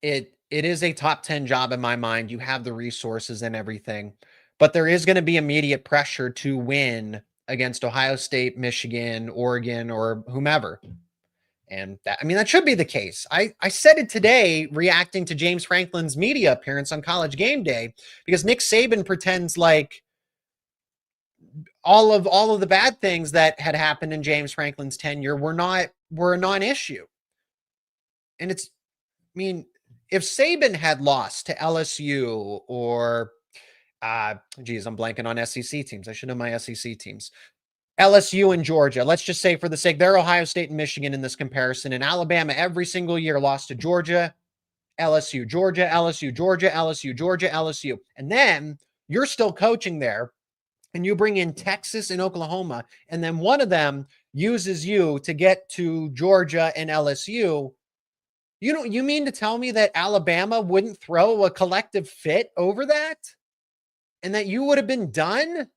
it is a top 10 job in my mind. You have the resources and everything, but there is going to be immediate pressure to win against Ohio State, Michigan, Oregon, or whomever. And that, I mean, that should be the case. I said it today, reacting to James Franklin's media appearance on College Game Day, because Nick Saban pretends like all of the bad things that had happened in James Franklin's tenure were a non-issue. And it's, I mean, if Saban had lost to LSU or, geez, I'm blanking on SEC teams. I should know my SEC teams. LSU and Georgia. Let's just say, for the sake, they're Ohio State and Michigan in this comparison. And Alabama every single year lost to Georgia, LSU, Georgia, LSU, Georgia, LSU, Georgia, LSU. And then you're still coaching there, and you bring in Texas and Oklahoma, and then one of them uses you to get to Georgia and LSU. You mean to tell me that Alabama wouldn't throw a collective fit over that? And that you would have been done?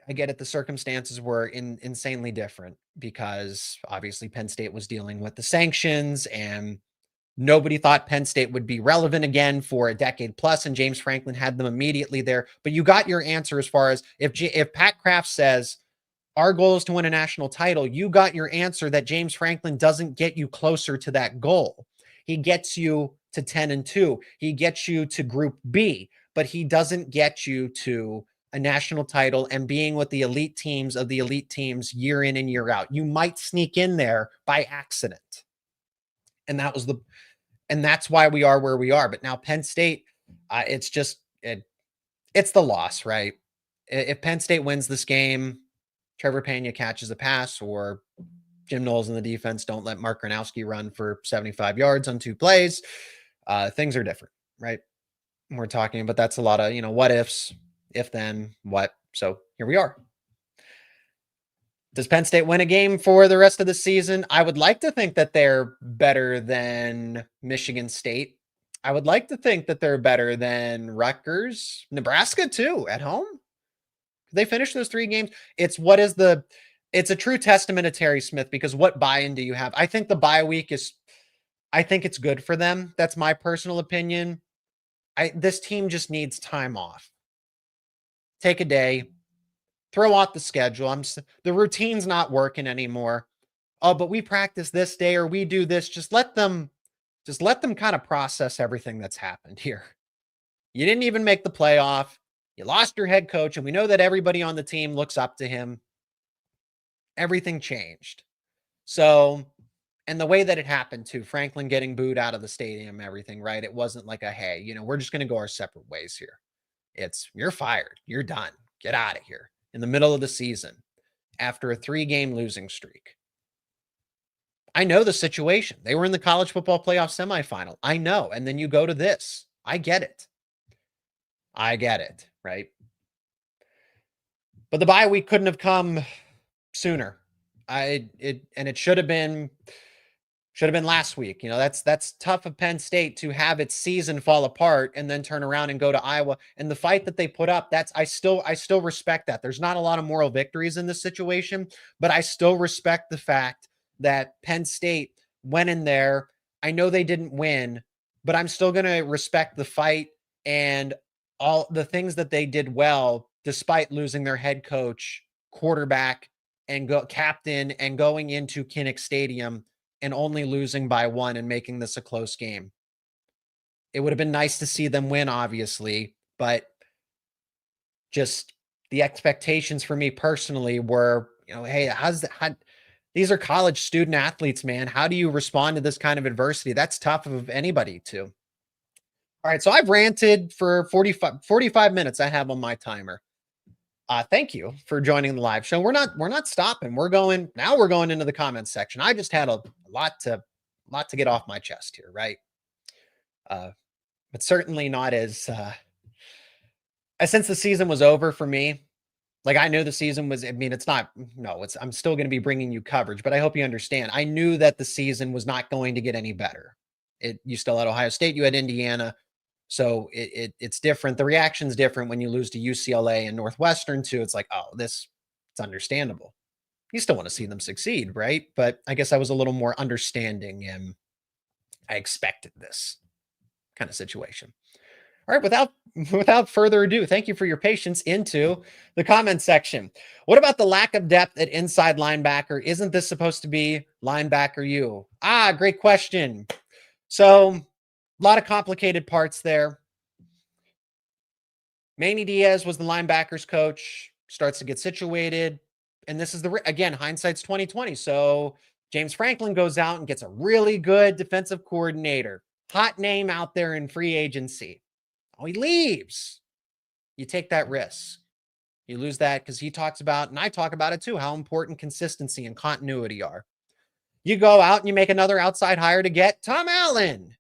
I get it. The circumstances were insanely different because obviously Penn State was dealing with the sanctions, and nobody thought Penn State would be relevant again for a decade plus, and James Franklin had them immediately there. But you got your answer as far as if Pat Kraft says our goal is to win a national title, you got your answer that James Franklin doesn't get you closer to that goal. He gets you to 10-2. He gets you to Group B, but he doesn't get you to a national title and being with the elite teams of the elite teams year in and year out. You might sneak in there by accident. And that's why we are where we are. But now Penn State, it's the loss, right? If Penn State wins this game, Trevor Pena catches a pass, or Jim Knowles in the defense don't let Mark Gronowski run for 75 yards on 2 plays, things are different, right? We're talking about, that's a lot of, what ifs, if then what. So here we are. Does Penn State win a game for the rest of the season? I would like to think that they're better than Michigan State. I would like to think that they're better than Rutgers, Nebraska too, at home. They finished those 3 games. It's a true testament to Terry Smith, because what buy-in do you have? I think the bye week I think it's good for them. That's my personal opinion. This team just needs time off. Take a day, throw out the schedule. The routine's not working anymore. Oh, but we practice this day, or we do this. Just let them kind of process everything that's happened here. You didn't even make the playoff. You lost your head coach, and we know that everybody on the team looks up to him. Everything changed. So, and the way that it happened too, Franklin getting booed out of the stadium, everything, right? It wasn't like hey, we're just going to go our separate ways here. It's, you're fired. You're done. Get out of here in the middle of the season after a 3-game losing streak. I know the situation. They were in the college football playoff semifinal. I know. And then you go to this. I get it. Right? But the bye week couldn't have come sooner. It should have been last week. That's tough of Penn State to have its season fall apart and then turn around and go to Iowa. And the fight that they put up, I still respect that. There's not a lot of moral victories in this situation, but I still respect the fact that Penn State went in there. I know they didn't win, but I'm still going to respect the fight and all the things that they did well, despite losing their head coach, quarterback, and captain, and going into Kinnick Stadium and only losing by 1 and making this a close game. It would have been nice to see them win, obviously, but just the expectations for me personally were, hey, these are college student athletes, man. How do you respond to this kind of adversity? That's tough of anybody to. All right, so I've ranted for 45 minutes I have on my timer. Thank you for joining the live show. We're not stopping. We're going into the comments section. I just had a lot to get off my chest here, right? But certainly not as since the season was over for me. Like, I knew the season was, I'm still going to be bringing you coverage, but I hope you understand. I knew that the season was not going to get any better. You still had Ohio State, you had Indiana. So it's different. The reaction's different when you lose to UCLA and Northwestern too. It's like, oh, it's understandable. You still want to see them succeed, right? But I guess I was a little more understanding and I expected this kind of situation. All right, without further ado, thank you for your patience into the comment section. What about the lack of depth at inside linebacker? Isn't this supposed to be linebacker you? Great question. So, a lot of complicated parts there. Manny Diaz was the linebackers coach, starts to get situated. And this is again, hindsight's 2020. So James Franklin goes out and gets a really good defensive coordinator. Hot name out there in free agency. Oh, he leaves. You take that risk. You lose that because he talks about, and I talk about it too, how important consistency and continuity are. You go out and you make another outside hire to get Tom Allen.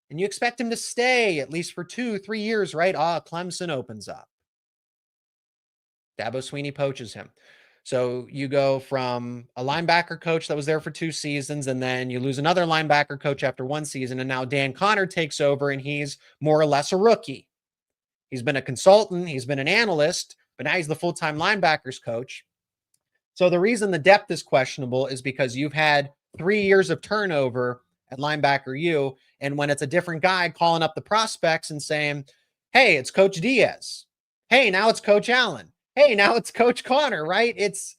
And you expect him to stay at least for 2-3 years, right? Clemson opens up. Dabo Swinney poaches him. So you go from a linebacker coach that was there for 2 seasons, and then you lose another linebacker coach after 1 season, and now Dan Connor takes over, and he's more or less a rookie. He's been a consultant, he's been an analyst, but now he's the full-time linebackers coach. So the reason the depth is questionable is because you've had 3 years of turnover at linebacker U, and when it's a different guy calling up the prospects and saying, hey, it's Coach Diaz. Hey, now it's Coach Allen. Hey, now it's Coach Connor, right? It's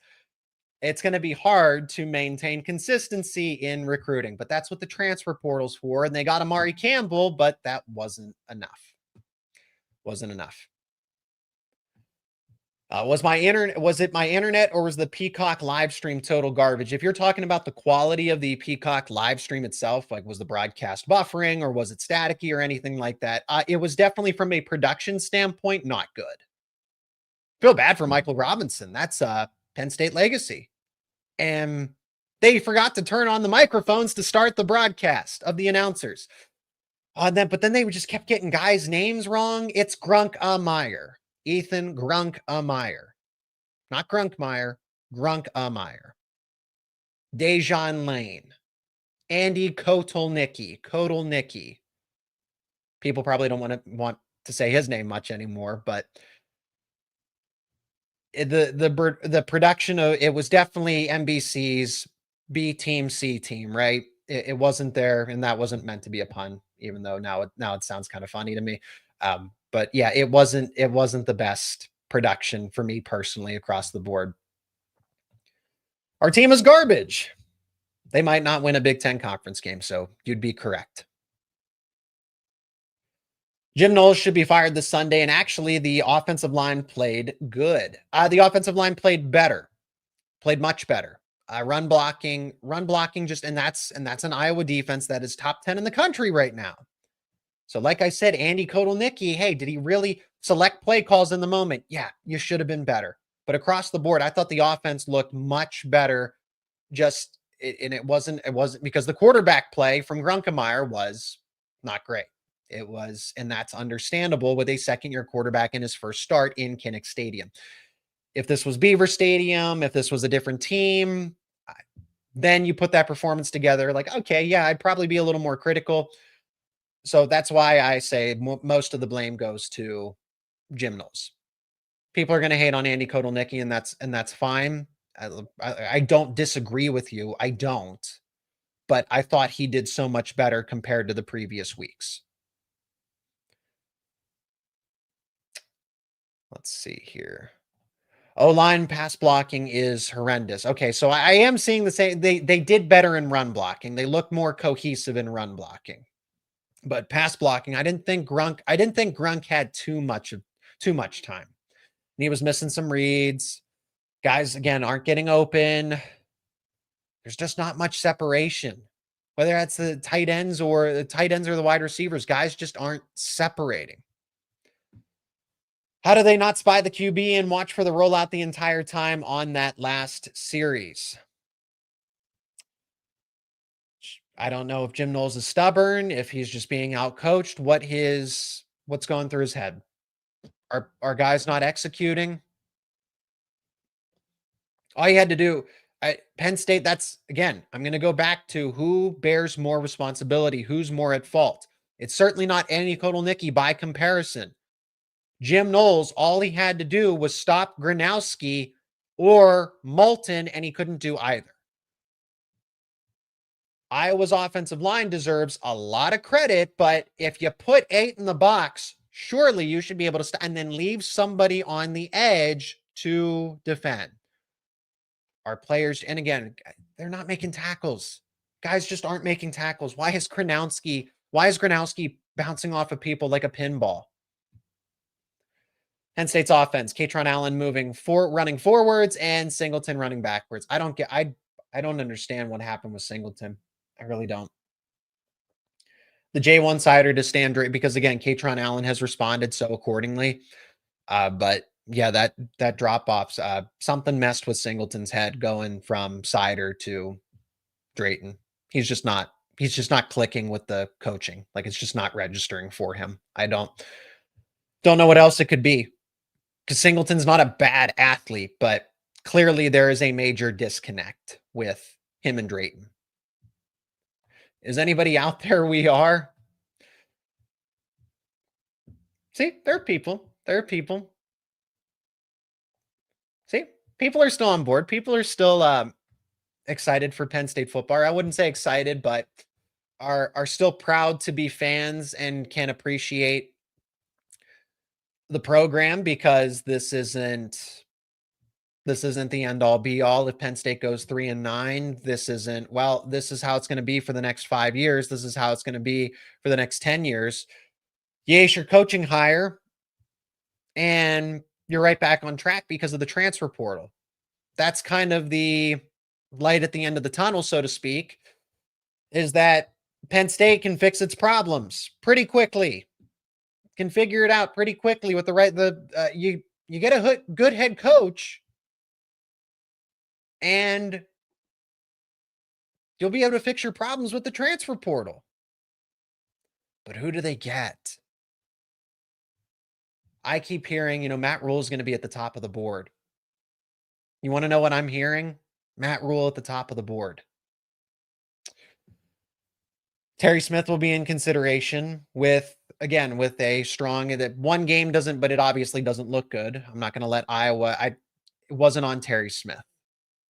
going to be hard to maintain consistency in recruiting, but that's what the transfer portal's for. And they got Amari Campbell, but that wasn't enough. Wasn't enough. Was it my internet or was the Peacock live stream total garbage? If you're talking about the quality of the Peacock live stream itself, like was the broadcast buffering or was it staticky or anything like that? It was definitely from a production standpoint, not good. Feel bad for Michael Robinson. That's Penn State legacy. And they forgot to turn on the microphones to start the broadcast of the announcers. But then they just kept getting guys' names wrong. It's Grunk-Meyer. Ethan Grunk-Meyer. Not Grunkmeyer, Grunk-Meyer. Dejan Lane. Andy Kotelnicki. People probably don't want to say his name much anymore, but the production of it was definitely NBC's B team, C team, right? It wasn't there, and that wasn't meant to be a pun, even though now it sounds kind of funny to me. But yeah, it wasn't the best production for me personally across the board. Our team is garbage. They might not win a Big Ten conference game, so you'd be correct. Jim Knowles should be fired this Sunday, and actually the offensive line played good. The offensive line played better, played much better. Run blocking just, and that's an Iowa defense that is top 10 in the country right now. So like I said, Andy Kotelnicki, hey, did he really select play calls in the moment? Yeah, you should have been better. But across the board, I thought the offense looked much better. It wasn't because the quarterback play from Grunk-Meyer was not great. It was, and that's understandable with a second-year quarterback in his first start in Kinnick Stadium. If this was Beaver Stadium, if this was a different team, then you put that performance together like, okay, yeah, I'd probably be a little more critical. So that's why I say most of the blame goes to Jim Knowles. People are going to hate on Andy Kotelnicki, and that's fine. I don't disagree with you. I don't. But I thought he did so much better compared to the previous weeks. Let's see here. O-line pass blocking is horrendous. Okay, so I am seeing the same. They did better in run blocking. They look more cohesive in run blocking. But pass blocking, I didn't think Grunk had too much time. And he was missing some reads. Guys, again, aren't getting open. There's just not much separation. Whether that's the tight ends or the wide receivers, guys just aren't separating. How do they not spy the QB and watch for the rollout the entire time on that last series? I don't know if Jim Knowles is stubborn, if he's just being outcoached, what's going through his head. Are guys not executing? All you had to do, Penn State, that's, again, I'm going to go back to who bears more responsibility, who's more at fault. It's certainly not Andy Kotelnicki by comparison. Jim Knowles, all he had to do was stop Gronowski or Moulton, and he couldn't do either. Iowa's offensive line deserves a lot of credit, but if you put 8 in the box, surely you should be able to and then leave somebody on the edge to defend. Our players, and again, they're not making tackles. Guys just aren't making tackles. Why is Gronowski bouncing off of people like a pinball? Penn State's offense, Katron Allen running forwards and Singleton running backwards. I don't understand what happened with Singleton. I really don't. The J1 sider to stand because again, Katron Allen has responded so accordingly. But yeah, that drop offs, something messed with Singleton's head going from sider to Drayton. He's just not clicking with the coaching. Like it's just not registering for him. I don't know what else it could be. Because Singleton's not a bad athlete, but clearly there is a major disconnect with him and Drayton. Is anybody out there? We are. See, there are people. See, people are still on board. People are still excited for Penn State football. I wouldn't say excited, but are still proud to be fans and can appreciate the program, because this isn't the end all be all. If Penn State goes 3-9, this is how it's going to be for the next 5 years. This is how it's going to be for the next 10 years. You ace your coaching hire and you're right back on track because of the transfer portal. That's kind of the light at the end of the tunnel, so to speak, is that Penn State can fix its problems pretty quickly. Can figure it out pretty quickly with you get a good head coach and you'll be able to fix your problems with the transfer portal. But who do they get? I keep hearing, Matt Rule is going to be at the top of the board. You want to know what I'm hearing? Matt Rule at the top of the board. Terry Smith will be in consideration with a strong, that one game but it obviously doesn't look good. I'm not going to let Iowa, it wasn't on Terry Smith.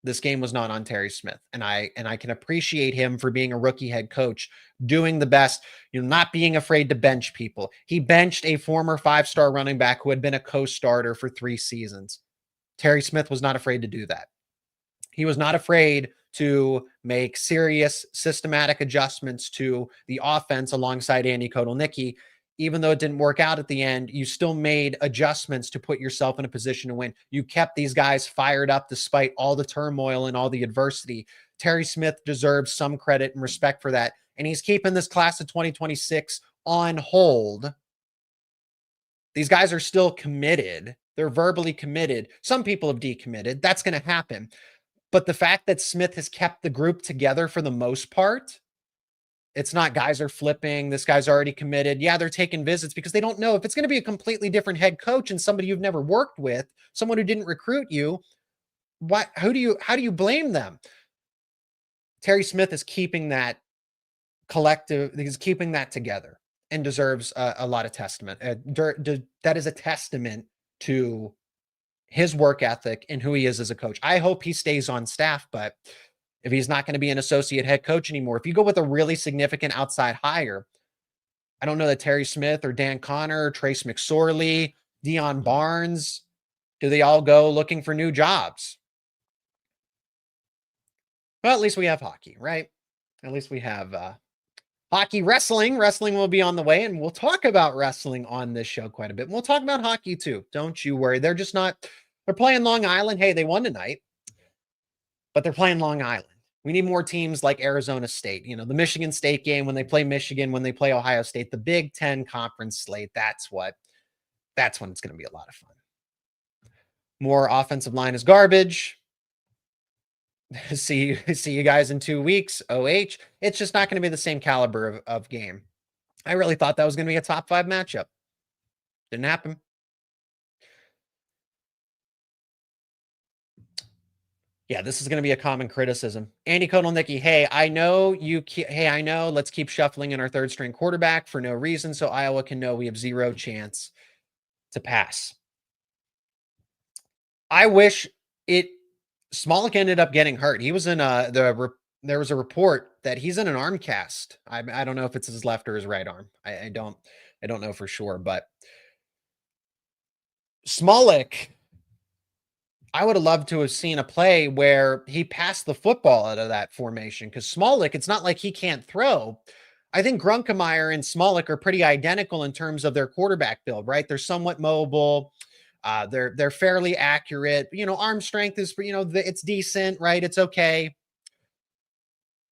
This game was not on Terry Smith. And I can appreciate him for being a rookie head coach, doing the best, not being afraid to bench people. He benched a former 5-star running back who had been a co-starter for 3 seasons. Terry Smith was not afraid to do that. He was not afraid to make serious, systematic adjustments to the offense alongside Andy Kotelnicki. Even though it didn't work out at the end, you still made adjustments to put yourself in a position to win. You kept these guys fired up despite all the turmoil and all the adversity. Terry Smith deserves some credit and respect for that. And he's keeping this class of 2026 on hold. These guys are still committed. They're verbally committed. Some people have decommitted. That's going to happen. But the fact that Smith has kept the group together for the most part, it's not guys are flipping. This guy's already committed. Yeah, they're taking visits because they don't know if it's going to be a completely different head coach and somebody you've never worked with, someone who didn't recruit you. How do you blame them? Terry Smith is keeping that collective. He's keeping that together and deserves a lot of testament. That is a testament to his work ethic and who he is as a coach. I hope he stays on staff, but if he's not going to be an associate head coach anymore, if you go with a really significant outside hire, I don't know that Terry Smith or Dan Connor, or Trace McSorley, Deion Barnes, Do they all go looking for new jobs? Well, at least we have hockey, right? At least we have hockey. Wrestling will be on the way, and we'll talk about wrestling on this show quite a bit. We'll talk about hockey too. Don't you worry. They're playing Long Island. Hey, they won tonight, but they're playing Long Island. We need more teams like Arizona State, the Michigan State game, when they play Michigan, when they play Ohio State, the Big Ten conference slate. That's when it's going to be a lot of fun. More offensive line is garbage. See you guys in 2 weeks. OH. It's just not going to be the same caliber of game. I really thought that was going to be a top 5 matchup. Didn't happen. Yeah, this is going to be a common criticism. Andy Kotelnicki, hey, I know, let's keep shuffling in our third string quarterback for no reason so Iowa can know we have zero chance to pass. I wish Smolik ended up getting hurt. He was in there was a report that he's in an arm cast. I don't know if it's his left or his right arm. I don't know for sure, but Smolik, I would have loved to have seen a play where he passed the football out of that formation, because Smolik, it's not like he can't throw. I think Grunkemeyer and Smolik are pretty identical in terms of their quarterback build, right? They're somewhat mobile. They're fairly accurate. Arm strength is, it's decent, right? It's okay.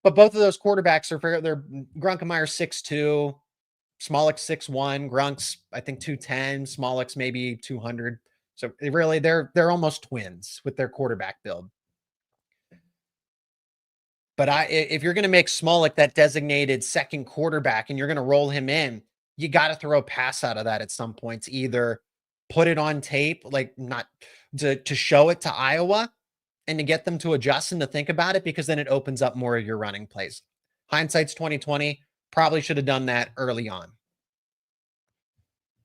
But both of those quarterbacks they're Grunkemeyer 6'2", Smolik 6'1", Grunk's I think 210, Smolik's maybe 200. So they're almost twins with their quarterback build. But if you're going to make Smolik that designated second quarterback and you're going to roll him in, you got to throw a pass out of that at some points. Either put it on tape, like not to show it to Iowa and to get them to adjust and to think about it, because then it opens up more of your running plays. Hindsight's 2020. Probably should have done that early on.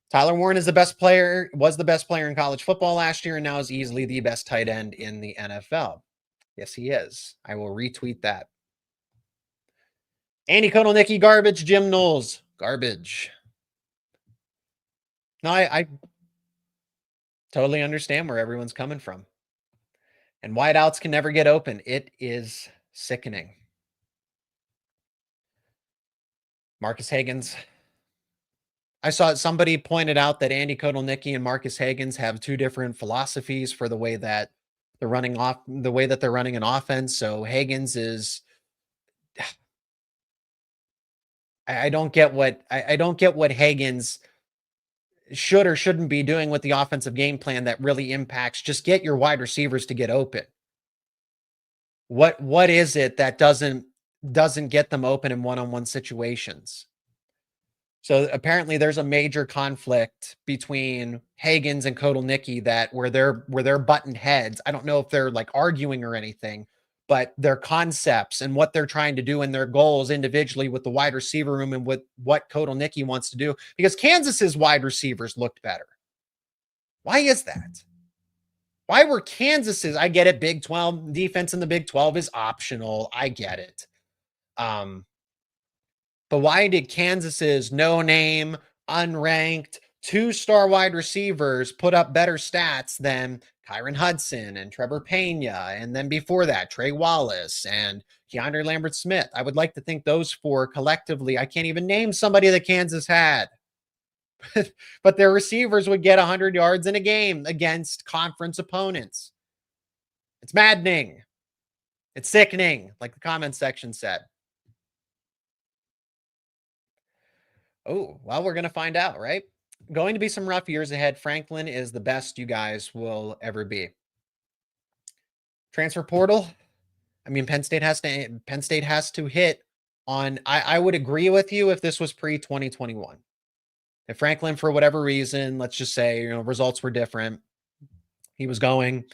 Tyler Warren was the best player in college football last year, and now is easily the best tight end in the NFL. Yes, he is. I will retweet that. Andy Kotelnicki, garbage. Jim Knowles, garbage. No, I totally understand where everyone's coming from. And wideouts can never get open. It is sickening. Marcus Hagans. I saw somebody pointed out that Andy Kotelnicki and Marcus Hagans have two different philosophies for the way that they're running an offense. So Hagans is, I don't get what Hagans should or shouldn't be doing with the offensive game plan that really impacts. Just get your wide receivers to get open. What is it that doesn't get them open in one-on-one situations? So apparently there's a major conflict between Hagans and Kotelnicki where they're butting heads. I don't know if they're like arguing or anything, but their concepts and what they're trying to do and their goals individually with the wide receiver room and with what Kotelnicki wants to do, because Kansas's wide receivers looked better. Why is that? Why were Kansas's? I get it. Big 12 defense in the Big 12 is optional. I get it. But why did Kansas's no-name, unranked, 2-star wide receivers put up better stats than Kyron Hudson and Trevor Pena, and then before that, Trey Wallace and Keandre Lambert-Smith? I would like to think those four collectively, I can't even name somebody that Kansas had. But their receivers would get 100 yards in a game against conference opponents. It's maddening. It's sickening, like the comment section said. Oh, well, we're going to find out, right? Going to be some rough years ahead. Franklin is the best you guys will ever be. Transfer portal. I mean, Penn State has to hit on, I would agree with you if this was pre-2021. If Franklin, for whatever reason, let's just say, results were different, he was going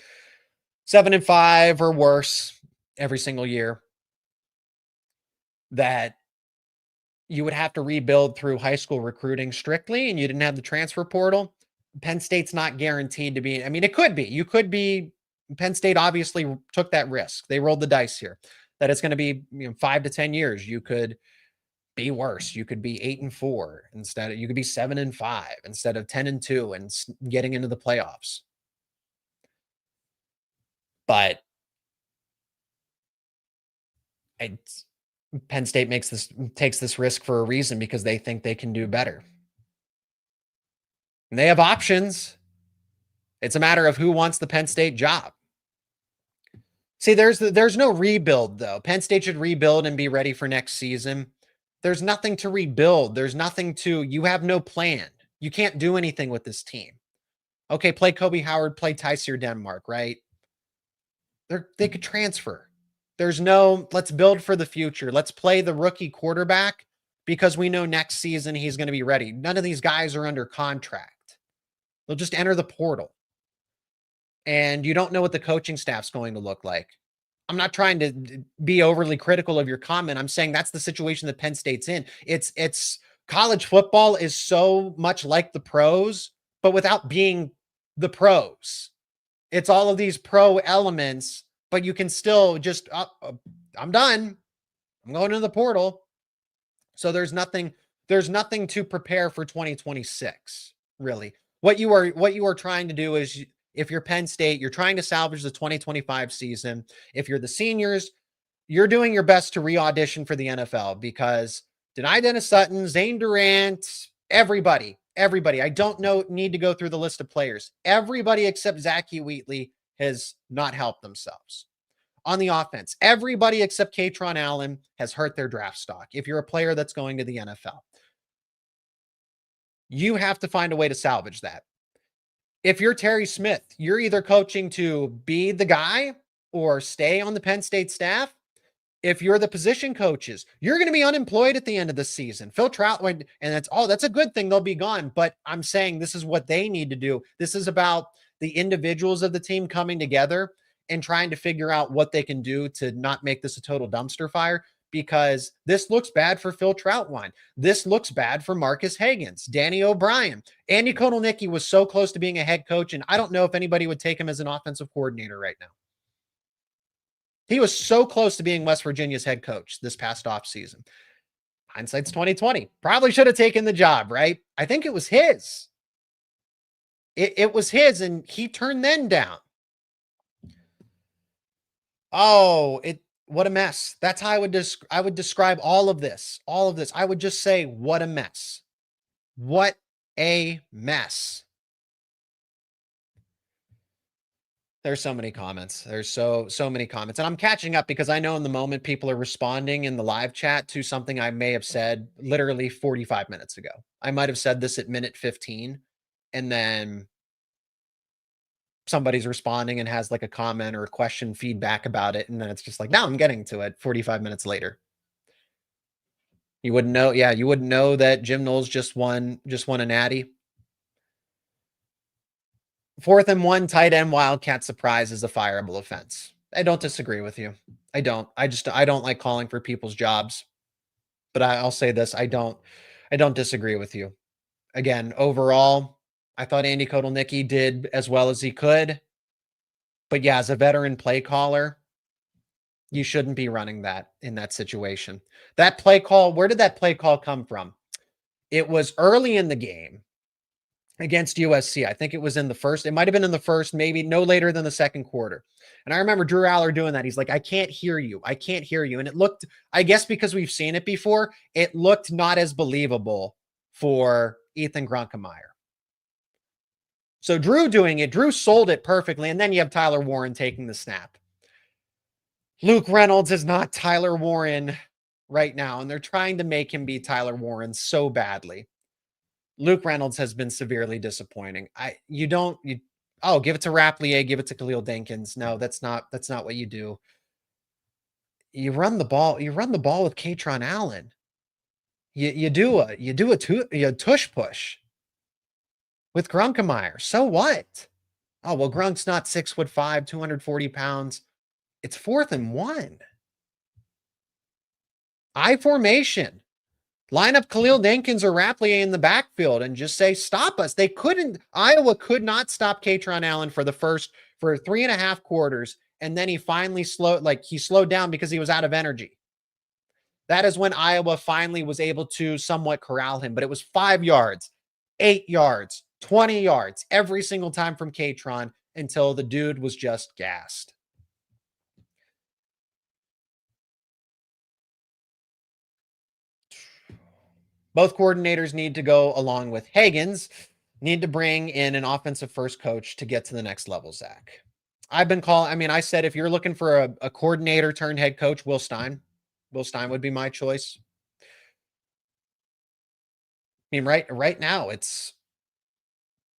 7-5 or worse every single year, that you would have to rebuild through high school recruiting strictly, and you didn't have the transfer portal. Penn State's not guaranteed to be. I mean, it could be. Penn State obviously took that risk. They rolled the dice here that it's going to be 5 to 10 years. You could be worse. You could be 8-4 instead. You could be 7-5 instead of 10-2 and getting into the playoffs. But Penn State takes this risk for a reason, because they think they can do better. And they have options. It's a matter of who wants the Penn State job. See, there's no rebuild, though. Penn State should rebuild and be ready for next season. There's nothing to rebuild. You have no plan. You can't do anything with this team. Okay, play Kobe Howard, play Tysier Denmark, right? They could transfer. There's no, let's build for the future. Let's play the rookie quarterback because we know next season he's going to be ready. None of these guys are under contract. They'll just enter the portal. And you don't know what the coaching staff's going to look like. I'm not trying to be overly critical of your comment. I'm saying that's the situation that Penn State's in. It's college football is so much like the pros, but without being the pros. It's all of these pro elements, but you can still just, I'm done. I'm going to the portal. So there's nothing to prepare for 2026, really. What you are trying to do is, if you're Penn State, you're trying to salvage the 2025 season. If you're the seniors, you're doing your best to re-audition for the NFL, because Deni Dennis Sutton, Zane Durant, everybody. I don't need to go through the list of players. Everybody except Zachy Wheatley has not helped themselves. On the offense, everybody except Katron Allen has hurt their draft stock. If you're a player that's going to the NFL, you have to find a way to salvage that. If you're Terry Smith, you're either coaching to be the guy or stay on the Penn State staff. If you're the position coaches, you're going to be unemployed at the end of the season. Phil Troutman, and that's a good thing. They'll be gone. But I'm saying this is what they need to do. This is about the individuals of the team coming together and trying to figure out what they can do to not make this a total dumpster fire, because this looks bad for Phil Troutman. This looks bad for Marcus Hagans, Danny O'Brien. Andy Kotelnicki was so close to being a head coach, and I don't know if anybody would take him as an offensive coordinator right now. He was so close to being West Virginia's head coach this past offseason. Hindsight's 2020. Probably should have taken the job, right? I think it was his. It was his, and he turned them down. What a mess. That's how I would describe all of this. I would just say, what a mess. What a mess. There's so many comments. There's so many comments. And I'm catching up because I know in the moment people are responding in the live chat to something I may have said literally 45 minutes ago. I might have said this at minute 15, and then somebody's responding and has like a comment or a question, feedback about it. And then it's just like, now I'm getting to it 45 minutes later. You wouldn't know. Yeah. You wouldn't know that Jim Knowles just won a natty. 4th and 1 tight end Wildcat surprise is a fireable offense. I don't disagree with you. I don't like calling for people's jobs, but I'll say this. I don't disagree with you. Again, overall, I thought Andy Kotelnicki did as well as he could. But yeah, as a veteran play caller, you shouldn't be running that in that situation. That play call, where did that play call come from? It was early in the game against USC. I think it was in the first. It might have been in the first, maybe no later than the second quarter. And I remember Drew Aller doing that. He's like, I can't hear you. I can't hear you. And it looked, I guess because we've seen it before, it looked not as believable for Ethan Grunkemeyer. So Drew doing it, Drew sold it perfectly. And then you have Tyler Warren taking the snap. Luke Reynolds is not Tyler Warren right now. And they're trying to make him be Tyler Warren so badly. Luke Reynolds has been severely disappointing. Give it to Rapplier, give it to Khalil Dinkins. No, that's not what you do. You run the ball with Katron Allen. You do a tush push with Grunkemeyer. So what? Oh, well, Grunk's not 6'5", 240 pounds. It's 4th and 1. I formation. Line up Khalil Dinkins or Rapplier in the backfield and just say, stop us. Iowa could not stop Katron Allen for 3.5 quarters. And then he finally slowed down because he was out of energy. That is when Iowa finally was able to somewhat corral him, but it was 5 yards, 8 yards, 20 yards every single time from Katron until the dude was just gassed. Both coordinators need to go along with Hagen's, need to bring in an offensive first coach to get to the next level, Zach. I've been calling, I mean, I said if you're looking for a coordinator turned head coach, Will Stein would be my choice. I mean, right now it's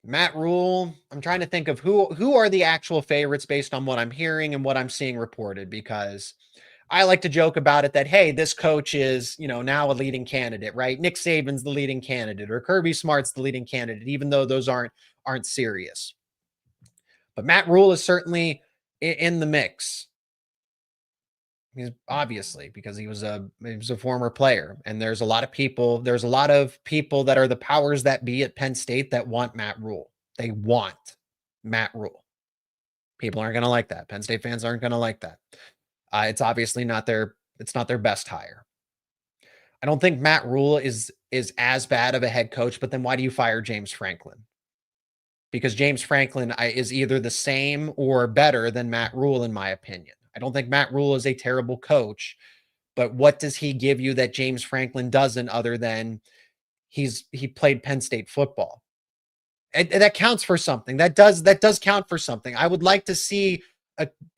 Matt Rule. I'm trying to think of who are the actual favorites based on what I'm hearing and what I'm seeing reported, because I like to joke about it that, hey, this coach is, now a leading candidate, right? Nick Saban's the leading candidate, or Kirby Smart's the leading candidate, even though those aren't serious. But Matt Rule is certainly in the mix. He's obviously, because he was a former player, and there's a lot of people that are the powers that be at Penn State that want Matt Rule. They want Matt Rule. People aren't going to like that. Penn State fans aren't going to like that. It's obviously not their best hire. I don't think Matt Rule is as bad of a head coach, but then why do you fire James Franklin? Because James Franklin is either the same or better than Matt Rule, in my opinion. I don't think Matt Rule is a terrible coach, but what does he give you that James Franklin doesn't, other than he played Penn State football? And that counts for something. That does count for something. I would like to see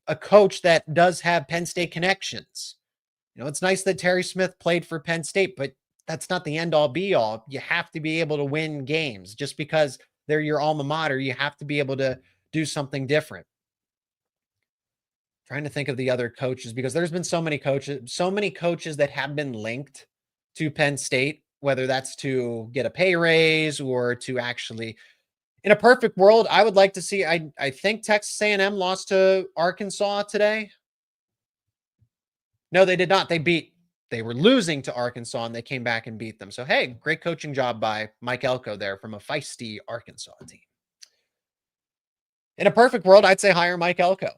a coach that does have Penn State connections. It's nice that Terry Smith played for Penn State, but that's not the end all be all. You have to be able to win games. Just because they're your alma mater, you have to be able to do something different. Trying to think of the other coaches, because there's been so many coaches that have been linked to Penn State, whether that's to get a pay raise or to actually, in a perfect world, I would like to see, I think Texas A&M lost to Arkansas today. No, they did not. They were losing to Arkansas, and they came back and beat them. So, hey, great coaching job by Mike Elko there from a feisty Arkansas team. In a perfect world, I'd say hire Mike Elko.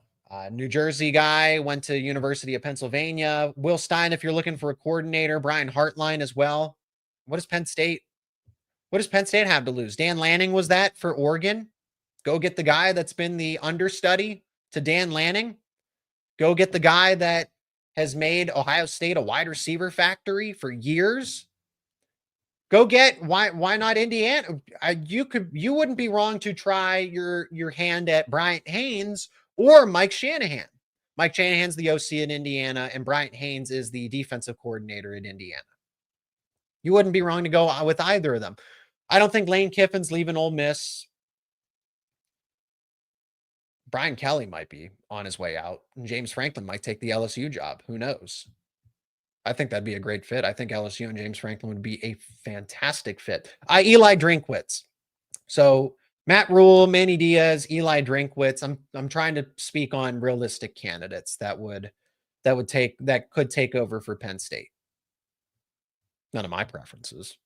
New Jersey guy, went to University of Pennsylvania. Will Stein, if you're looking for a coordinator. Brian Hartline as well. What does Penn State have to lose? Dan Lanning was that for Oregon. Go get the guy that's been the understudy to Dan Lanning. Go get the guy that has made Ohio State a wide receiver factory for years. Go get, why not Indiana? You wouldn't be wrong to try your hand at Bryant Haynes or Mike Shanahan. Mike Shanahan's the OC in Indiana, and Bryant Haynes is the defensive coordinator in Indiana. You wouldn't be wrong to go with either of them. I don't think Lane Kiffin's leaving Ole Miss. Brian Kelly might be on his way out. James Franklin might take the LSU job. Who knows? I think that'd be a great fit. I think LSU and James Franklin would be a fantastic fit. Eli Drinkwitz. So Matt Rule, Manny Diaz, Eli Drinkwitz. I'm trying to speak on realistic candidates that could take over for Penn State. None of my preferences.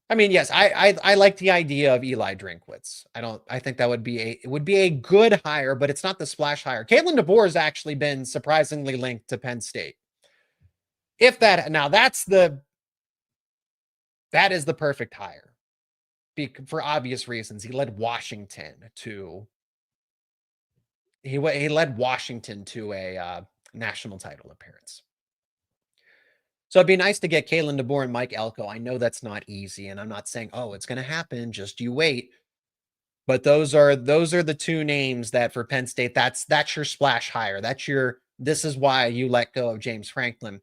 I mean, yes, I like the idea of Eli Drinkwitz. I think that would be a good hire, but it's not the splash hire. Kalen DeBoer has actually been surprisingly linked to Penn State. That is the perfect hire. For obvious reasons. He led Washington to a national title appearance. So it'd be nice to get Kalen DeBoer and Mike Elko. I know that's not easy, and I'm not saying, oh, it's going to happen, just you wait. But those are the two names that for Penn State, that's your splash hire. This is why you let go of James Franklin.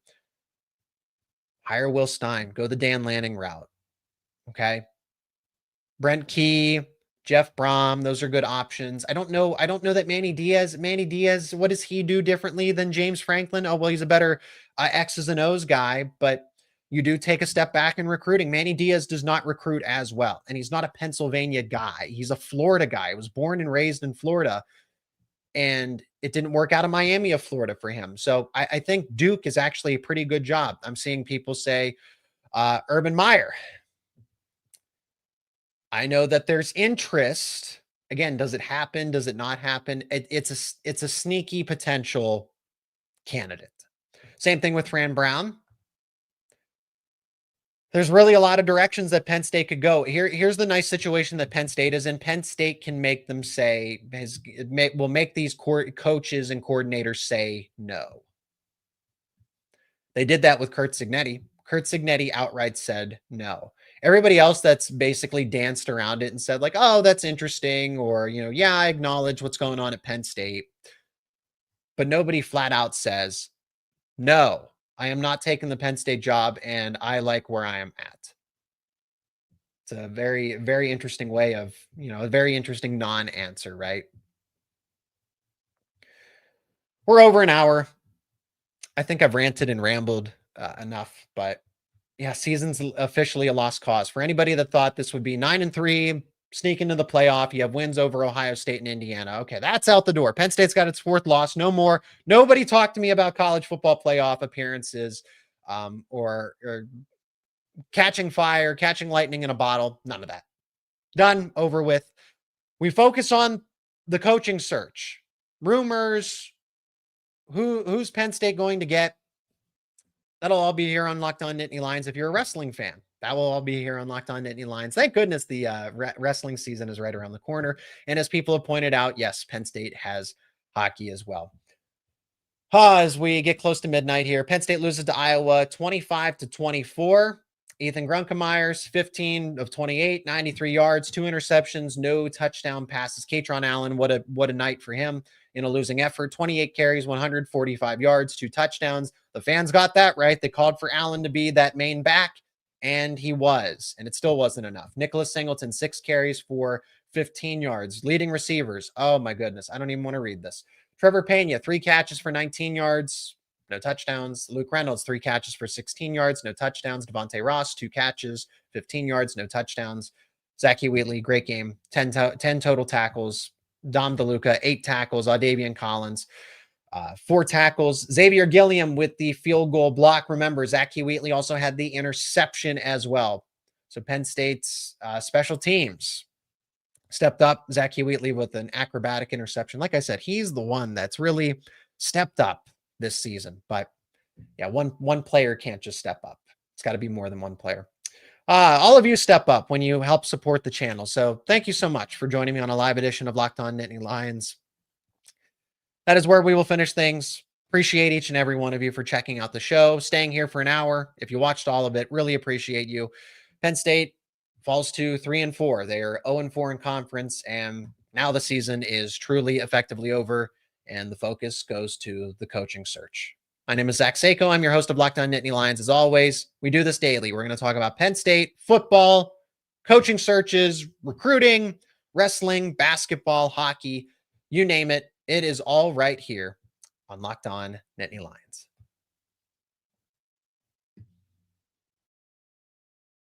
Hire Will Stein. Go the Dan Lanning route. Okay. Brent Key, Jeff Brom, those are good options. I don't know that Manny Diaz, what does he do differently than James Franklin? Oh, well, he's a better X's and O's guy, but you do take a step back in recruiting. Manny Diaz does not recruit as well, and he's not a Pennsylvania guy. He's a Florida guy. He was born and raised in Florida, and it didn't work out of Miami of Florida for him. So I think Duke is actually a pretty good job. I'm seeing people say Urban Meyer. I know that there's interest. Again, does it happen? Does it not happen? It's a sneaky potential candidate. Same thing with Fran Brown. There's really a lot of directions that Penn State could go. Here's the nice situation that Penn State is in. Penn State can make them will make these coaches and coordinators say no. They did that with Curt Cignetti. Kurt Cignetti outright said no. Everybody else that's basically danced around it and said like, oh, that's interesting. Or, yeah, I acknowledge what's going on at Penn State. But nobody flat out says, no, I am not taking the Penn State job and I like where I am at. It's a very, very interesting way of, a very interesting non-answer, right? We're over an hour. I think I've ranted and rambled enough, but yeah, season's officially a lost cause. For anybody that thought this would be 9-3, sneak into the playoff, you have wins over Ohio State and Indiana. Okay, that's out the door. Penn State's got its 4th loss. No more. Nobody talked to me about college football playoff appearances or catching fire, catching lightning in a bottle. None of that. Done, over with. We focus on the coaching search. Rumors. Who's Penn State going to get? That'll all be here on Locked On Nittany Lions. If you're a wrestling fan, that will all be here on Locked On Nittany Lions. Thank goodness the wrestling season is right around the corner. And as people have pointed out, yes, Penn State has hockey as well. As we get close to midnight here, Penn State loses to Iowa 25-24. Ethan Grunkemeyer, 15 of 28, 93 yards, 2 interceptions, no touchdown passes. Katron Allen, what a night for him in a losing effort. 28 carries, 145 yards, 2 touchdowns. The fans got that right. They called for Allen to be that main back, and he was, and it still wasn't enough. Nicholas Singleton, 6 carries for 15 yards. Leading receivers, oh my goodness, I don't even want to read this. Trevor Pena, 3 catches for 19 yards, no touchdowns. Luke Reynolds, 3 catches for 16 yards, no touchdowns. Devontae Ross, 2 catches, 15 yards, no touchdowns. Zachy Wheatley, great game, 10 total tackles. Dom DeLuca, 8 tackles. Audavian Collins, 4 tackles. Xavier Gilliam with the field goal block. Remember, Zachy Wheatley also had the interception as well. So Penn State's special teams stepped up. Zachy Wheatley with an acrobatic interception. Like I said, he's the one that's really stepped up this season. But yeah, one player can't just step up. It's got to be more than one player. All of you step up when you help support the channel. So thank you so much for joining me on a live edition of Locked On Nittany Lions. That is where we will finish things. Appreciate each and every one of you for checking out the show, staying here for an hour. If you watched all of it, really appreciate you. Penn State falls to 3-4. They are 0-4 in conference, and now the season is truly effectively over, and the focus goes to the coaching search. My name is Zach Sako. I'm your host of Locked On Nittany Lions. As always, we do this daily. We're going to talk about Penn State, football, coaching searches, recruiting, wrestling, basketball, hockey, you name it. It is all right here on Locked On Nittany Lions.